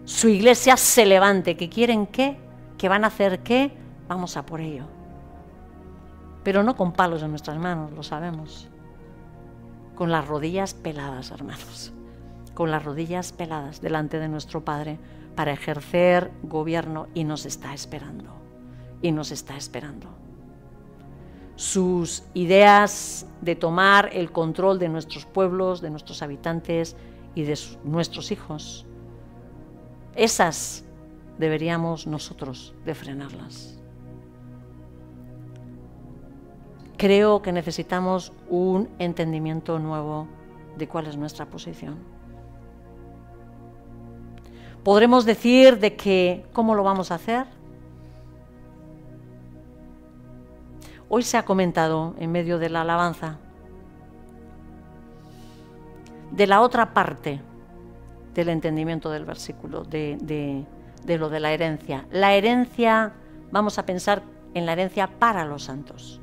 Su iglesia se levante, que quieren qué, que van a hacer qué, vamos a por ello. Pero no con palos en nuestras manos, lo sabemos. Con las rodillas peladas, hermanos. Con las rodillas peladas delante de nuestro Padre para ejercer gobierno y nos está esperando. Y nos está esperando. Sus ideas de tomar el control de nuestros pueblos, de nuestros habitantes y de nuestros hijos, esas deberíamos nosotros de frenarlas. Creo que necesitamos un entendimiento nuevo de cuál es nuestra posición. Podremos decir de que, ¿cómo lo vamos a hacer? Hoy se ha comentado en medio de la alabanza de la otra parte del entendimiento del versículo, de lo de la herencia. La herencia, vamos a pensar en la herencia para los santos.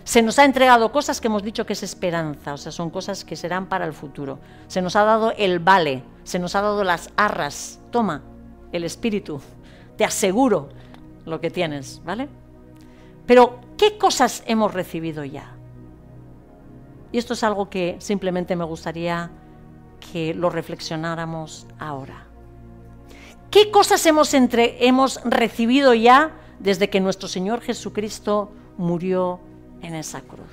Se nos ha entregado cosas que hemos dicho que es esperanza, o sea, son cosas que serán para el futuro. Se nos ha dado el vale, se nos ha dado las arras. Toma, el espíritu, te aseguro lo que tienes, ¿vale? Pero, ¿qué cosas hemos recibido ya? Y esto es algo que simplemente me gustaría que lo reflexionáramos ahora. ¿Qué cosas hemos recibido ya desde que nuestro Señor Jesucristo murió en esa cruz?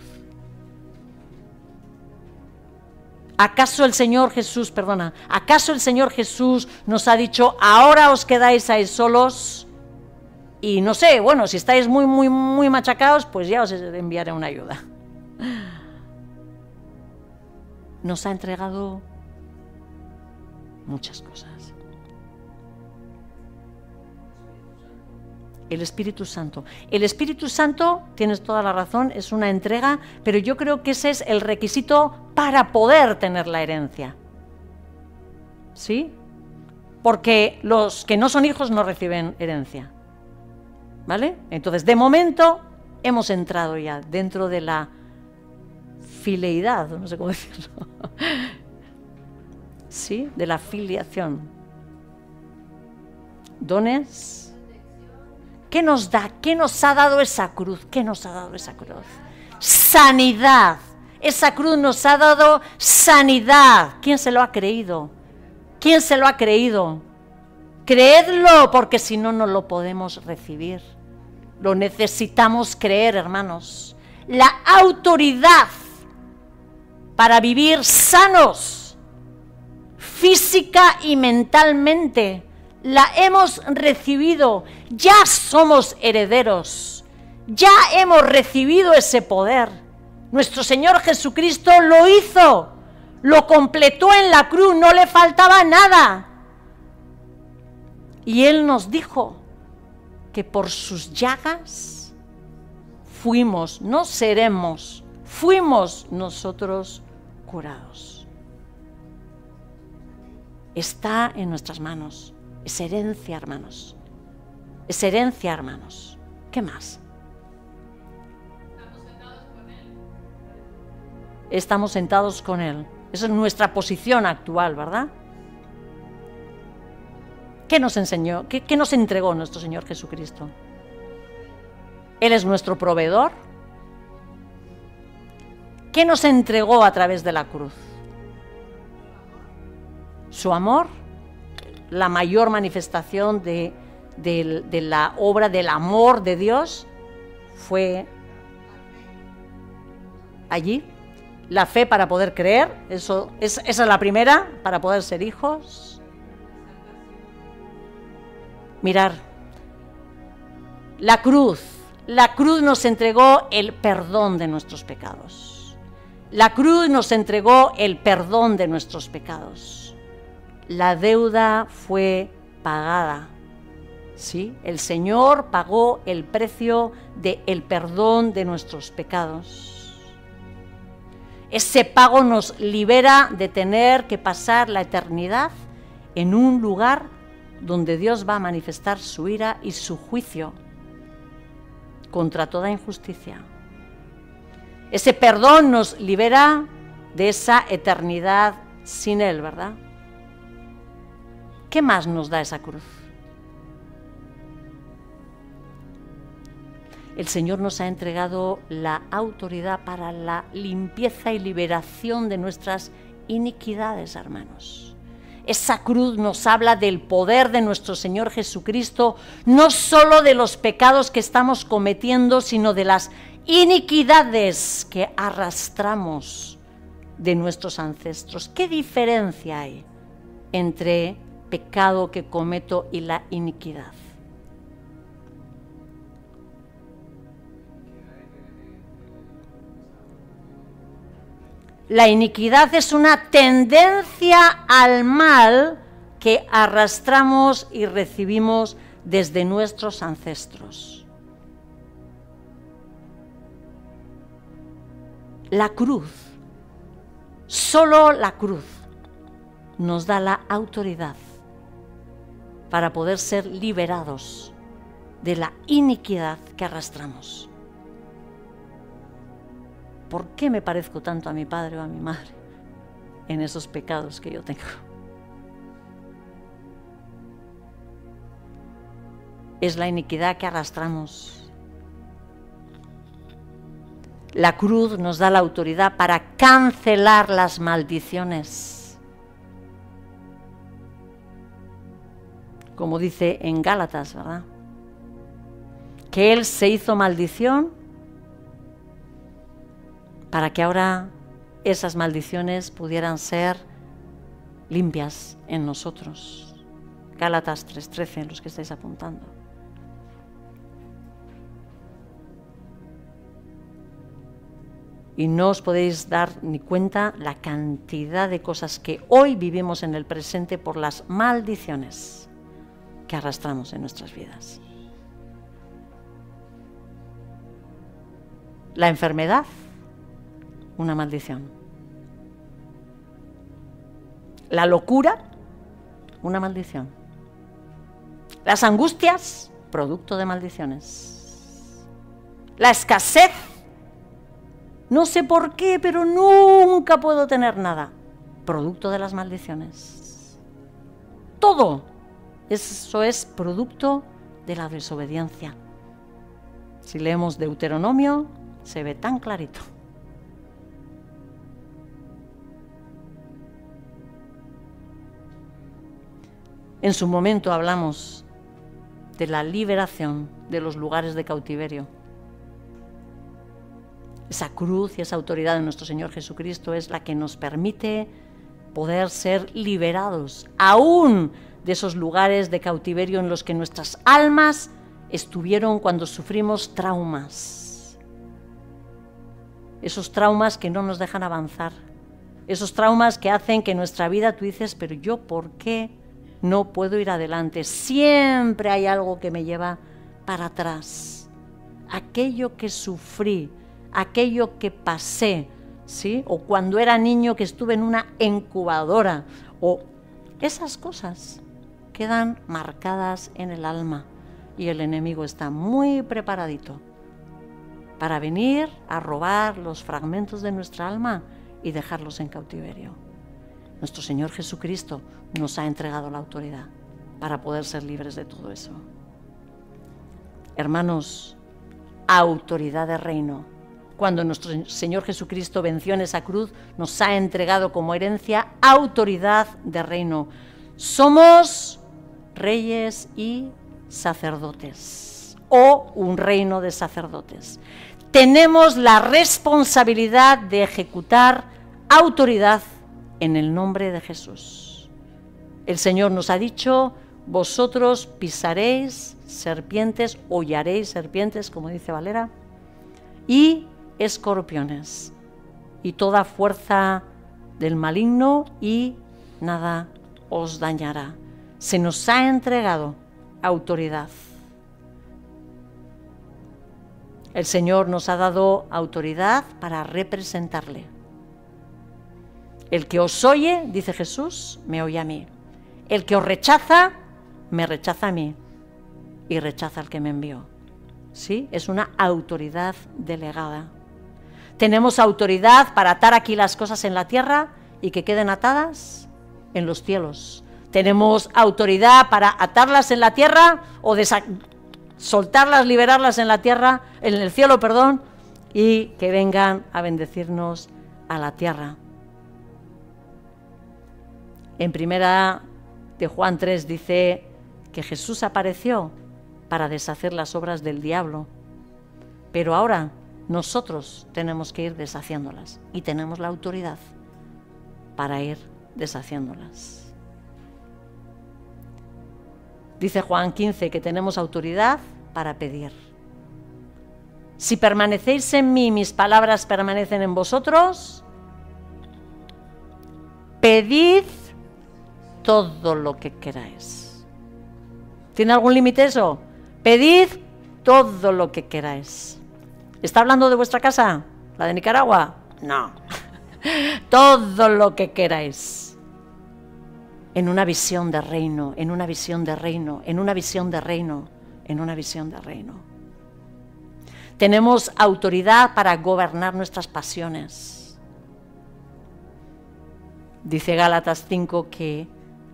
¿Acaso el Señor Jesús nos ha dicho, ahora os quedáis ahí solos? Y no sé, bueno, si estáis muy machacados, pues ya os enviaré una ayuda. Nos ha entregado muchas cosas. El Espíritu Santo. El Espíritu Santo, tienes toda la razón, es una entrega, pero yo creo que ese es el requisito para poder tener la herencia. ¿Sí? porque los que no son hijos no reciben herencia. ¿Vale? Entonces, de momento, hemos entrado ya dentro de la fileidad, no sé cómo decirlo. ¿Sí? De la filiación. Dones. ¿Qué nos da? ¿Qué nos ha dado esa cruz? ¿Qué nos ha dado esa cruz? Sanidad. Esa cruz nos ha dado sanidad. ¿Quién se lo ha creído? ¿Quién se lo ha creído? Creedlo, porque si no, no lo podemos recibir. Lo necesitamos creer, hermanos. La autoridad para vivir sanos, física y mentalmente, la hemos recibido. Ya somos herederos. Ya hemos recibido ese poder. Nuestro Señor Jesucristo lo hizo. Lo completó en la cruz, no le faltaba nada. Y Él nos dijo que por sus llagas fuimos, no seremos, fuimos nosotros curados. Está en nuestras manos. Es herencia, hermanos. Es herencia, hermanos. ¿Qué más? Estamos sentados con Él. Esa es nuestra posición actual, ¿verdad? ¿Qué nos enseñó? ¿Qué nos entregó nuestro Señor Jesucristo? Él es nuestro proveedor. ¿Qué nos entregó a través de la cruz? Su amor, la mayor manifestación de la obra del amor de Dios fue allí. La fe para poder creer, esa es la primera, para poder ser hijos. Mirar, la cruz nos entregó el perdón de nuestros pecados. La cruz nos entregó el perdón de nuestros pecados. La deuda fue pagada. ¿Sí? El Señor pagó el precio del perdón de nuestros pecados. Ese pago nos libera de tener que pasar la eternidad en un lugar donde Dios va a manifestar su ira y su juicio contra toda injusticia. Ese perdón nos libera de esa eternidad sin Él, ¿verdad? ¿Qué más nos da esa cruz? El Señor nos ha entregado la autoridad para la limpieza y liberación de nuestras iniquidades, hermanos. Esa cruz nos habla del poder de nuestro Señor Jesucristo, no solo de los pecados que estamos cometiendo, sino de las iniquidades que arrastramos de nuestros ancestros. ¿Qué diferencia hay entre pecado que cometo y la iniquidad? La iniquidad es una tendencia al mal que arrastramos y recibimos desde nuestros ancestros. La cruz, solo la cruz, nos da la autoridad para poder ser liberados de la iniquidad que arrastramos. ¿Por qué me parezco tanto a mi padre o a mi madre en esos pecados que yo tengo? Es la iniquidad que arrastramos. La cruz nos da la autoridad para cancelar las maldiciones. Como dice en Gálatas, ¿verdad? Que Él se hizo maldición para que ahora esas maldiciones pudieran ser limpias en nosotros. Gálatas 3:13, los que estáis apuntando. Y no os podéis dar ni cuenta la cantidad de cosas que hoy vivimos en el presente por las maldiciones que arrastramos en nuestras vidas. La enfermedad, una maldición. La locura, una maldición. Las angustias, producto de maldiciones. La escasez, no sé por qué, pero nunca puedo tener nada, producto de las maldiciones. Todo eso es producto de la desobediencia. Si leemos Deuteronomio, se ve tan clarito. En su momento hablamos de la liberación de los lugares de cautiverio. Esa cruz y esa autoridad de nuestro Señor Jesucristo es la que nos permite poder ser liberados aún de esos lugares de cautiverio en los que nuestras almas estuvieron cuando sufrimos traumas. Esos traumas que no nos dejan avanzar. Esos traumas que hacen que nuestra vida, tú dices, pero yo, ¿por qué no puedo ir adelante? Siempre hay algo que me lleva para atrás. Aquello que sufrí, aquello que pasé, ¿sí? O cuando era niño que estuve en una incubadora, o esas cosas quedan marcadas en el alma y el enemigo está muy preparadito para venir a robar los fragmentos de nuestra alma y dejarlos en cautiverio. Nuestro Señor Jesucristo nos ha entregado la autoridad para poder ser libres de todo eso. Hermanos, autoridad de reino. Cuando nuestro Señor Jesucristo venció en esa cruz, nos ha entregado como herencia autoridad de reino. Somos reyes y sacerdotes, o un reino de sacerdotes. Tenemos la responsabilidad de ejecutar autoridad en el nombre de Jesús. El Señor nos ha dicho, vosotros pisaréis serpientes, hollaréis serpientes, como dice Valera, y escorpiones, y toda fuerza del maligno, y nada os dañará. Se nos ha entregado autoridad. El Señor nos ha dado autoridad para representarle. El que os oye, dice Jesús, me oye a mí. El que os rechaza, me rechaza a mí y rechaza al que me envió. ¿Sí? Es una autoridad delegada. Tenemos autoridad para atar aquí las cosas en la tierra y que queden atadas en los cielos. Tenemos autoridad para atarlas en la tierra o soltarlas, liberarlas en la tierra, en el cielo, perdón, y que vengan a bendecirnos a la tierra. En primera de Juan 3 dice que Jesús apareció para deshacer las obras del diablo, pero ahora nosotros tenemos que ir deshaciéndolas y tenemos la autoridad para ir deshaciéndolas. Dice Juan 15 que tenemos autoridad para pedir. Si permanecéis en mí, mis palabras permanecen en vosotros, pedid todo lo que queráis. ¿Tiene algún límite eso? Pedid todo lo que queráis. ¿Está hablando de vuestra casa? ¿La de Nicaragua? No. Todo lo que queráis. En una visión de reino, en una visión de reino, en una visión de reino, en una visión de reino. Tenemos autoridad para gobernar nuestras pasiones. Dice Gálatas 5 que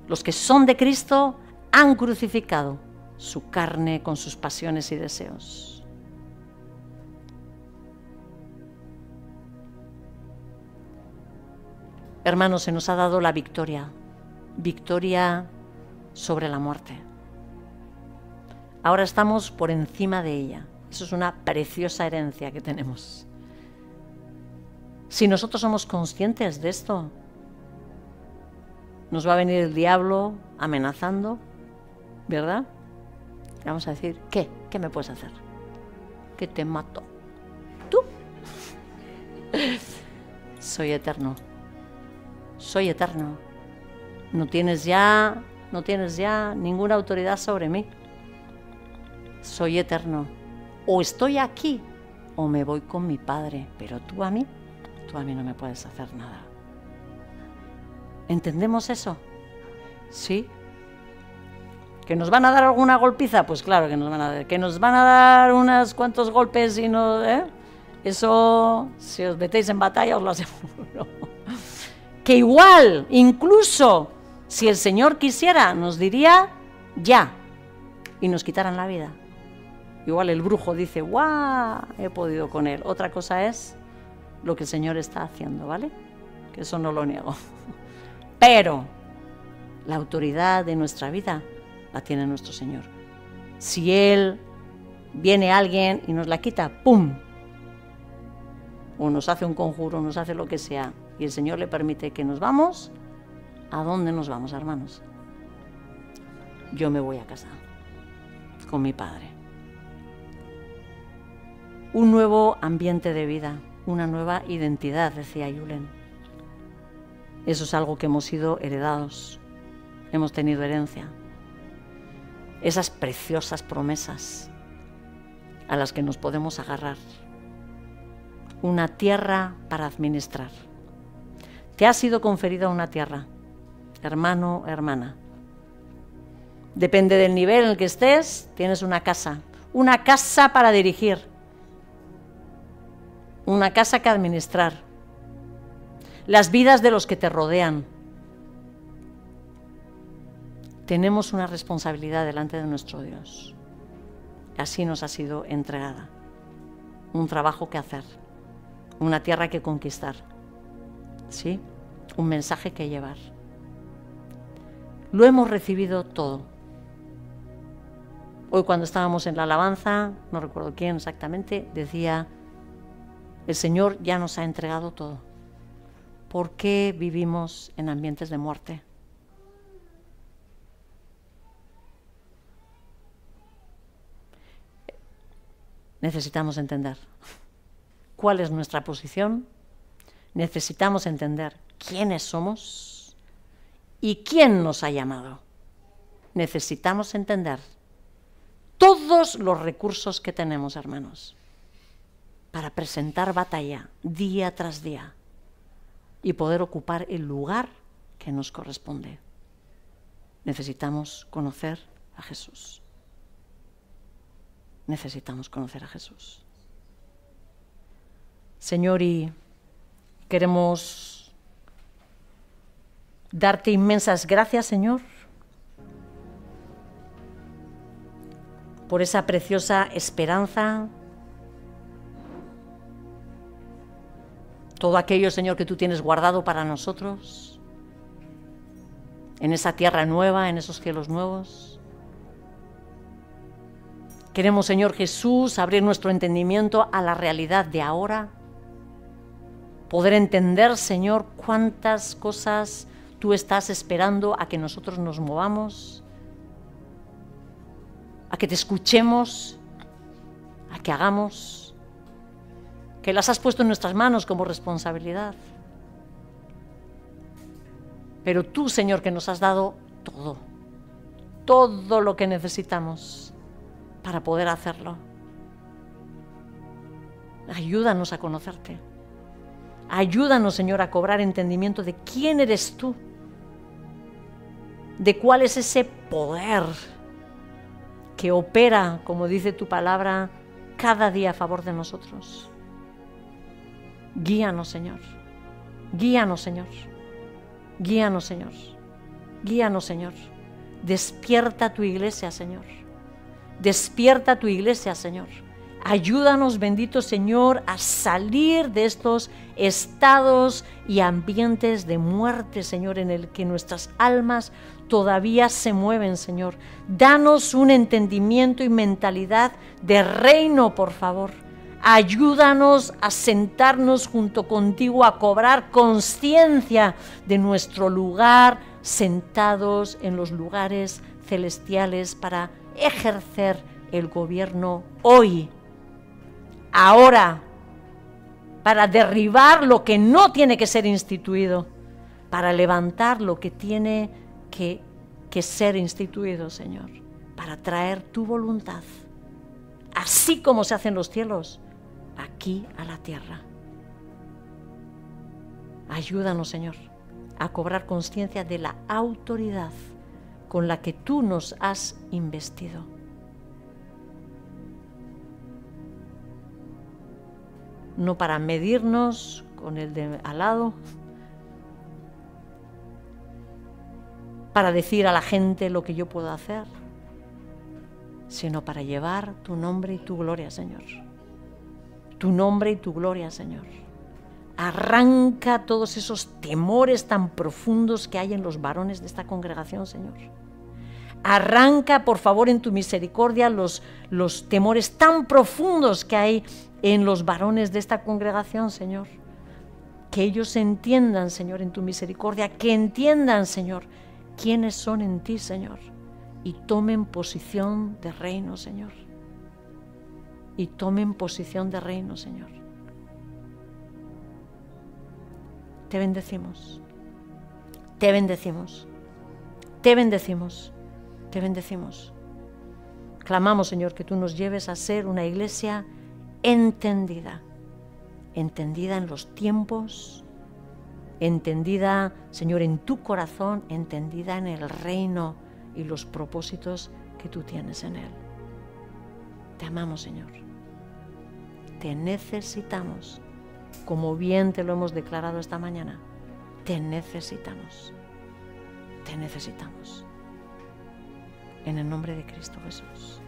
los que son de Cristo han crucificado su carne con sus pasiones y deseos. Hermanos, se nos ha dado la victoria. Victoria sobre la muerte. Ahora estamos por encima de ella. Eso es una preciosa herencia que tenemos. Si nosotros somos conscientes de esto, nos va a venir el diablo amenazando, ¿verdad? Vamos a decir, ¿qué? ¿Qué me puedes hacer? Que te mato. ¿Tú? Soy eterno. Soy eterno. No tienes ya ninguna autoridad sobre mí. Soy eterno. O estoy aquí o me voy con mi Padre, pero tú a mí no me puedes hacer nada. ¿Entendemos eso? ¿Sí? ¿Que nos van a dar alguna golpiza? Pues claro que nos van a dar. ¿Que nos van a dar unos cuantos golpes y no, Eso, si os metéis en batalla, os lo aseguro. Que igual, incluso, si el Señor quisiera, nos diría ya, y nos quitaran la vida. Igual el brujo dice, ¡guau! He podido con él. Otra cosa es lo que el Señor está haciendo, ¿vale? Que eso no lo niego. Pero la autoridad de nuestra vida la tiene nuestro Señor. Si Él viene alguien y nos la quita, ¡pum! O nos hace un conjuro, nos hace lo que sea, y el Señor le permite que nos vamos, ¿a dónde nos vamos, hermanos? Yo me voy a casa con mi Padre. Un nuevo ambiente de vida, una nueva identidad, decía Julen. Eso es algo que hemos sido heredados, hemos tenido herencia. Esas preciosas promesas a las que nos podemos agarrar. Una tierra para administrar. Te ha sido conferida una tierra, hermano, hermana. Depende del nivel en el que estés, tienes una casa para dirigir, una casa que administrar, las vidas de los que te rodean. Tenemos una responsabilidad delante de nuestro Dios. Así nos ha sido entregada. Un trabajo que hacer, una tierra que conquistar, ¿sí? Un mensaje que llevar. Lo hemos recibido todo. Hoy cuando estábamos en la alabanza, no recuerdo quién exactamente, decía, el Señor ya nos ha entregado todo. ¿Por qué vivimos en ambientes de muerte? Necesitamos entender cuál es nuestra posición, necesitamos entender quiénes somos y quién nos ha llamado. Necesitamos entender todos los recursos que tenemos, hermanos, para presentar batalla día tras día y poder ocupar el lugar que nos corresponde. Necesitamos conocer a Jesús. Necesitamos conocer a Jesús. Señor, y queremos darte inmensas gracias, Señor, por esa preciosa esperanza, todo aquello, Señor, que tú tienes guardado para nosotros, en esa tierra nueva, en esos cielos nuevos. Queremos, Señor Jesús, abrir nuestro entendimiento a la realidad de ahora, poder entender, Señor, cuántas cosas tú estás esperando a que nosotros nos movamos, a que te escuchemos, a que hagamos, que las has puesto en nuestras manos como responsabilidad. Pero tú, Señor, que nos has dado todo lo que necesitamos para poder hacerlo. Ayúdanos a conocerte. Ayúdanos, Señor, a cobrar entendimiento de quién eres tú, de cuál es ese poder que opera, como dice tu palabra, cada día a favor de nosotros. Guíanos, Señor. Guíanos, Señor. Guíanos, Señor. Guíanos, Señor. Despierta tu iglesia, Señor. Despierta tu iglesia, Señor. Ayúdanos, bendito Señor, a salir de estos estados y ambientes de muerte, Señor, en el que nuestras almas todavía se mueven, Señor. Danos un entendimiento y mentalidad de reino, por favor. Ayúdanos a sentarnos junto contigo, a cobrar conciencia de nuestro lugar, sentados en los lugares celestiales para ejercer el gobierno hoy, ahora, para derribar lo que no tiene que ser instituido, para levantar lo que tiene que ser instituido, Señor, para traer tu voluntad, así como se hace en los cielos, aquí a la tierra. Ayúdanos, Señor, a cobrar conciencia de la autoridad con la que tú nos has investido. No para medirnos con el de al lado, para decir a la gente lo que yo puedo hacer, sino para llevar tu nombre y tu gloria, Señor. Tu nombre y tu gloria, Señor. Arranca todos esos temores tan profundos que hay en los varones de esta congregación, Señor. Arranca, por favor, en tu misericordia los temores tan profundos que hay en los varones de esta congregación, Señor. Que ellos entiendan, Señor, en tu misericordia, que entiendan, Señor, quiénes son en ti, Señor, y tomen posición de reino, Señor. Y tomen posición de reino, Señor. Te bendecimos, te bendecimos, te bendecimos, te bendecimos. Clamamos, Señor, que tú nos lleves a ser una iglesia entendida, entendida en los tiempos, entendida, Señor, en tu corazón, entendida en el reino y los propósitos que tú tienes en él. Te amamos, Señor. Te necesitamos. Como bien te lo hemos declarado esta mañana, te necesitamos. Te necesitamos. En el nombre de Cristo Jesús.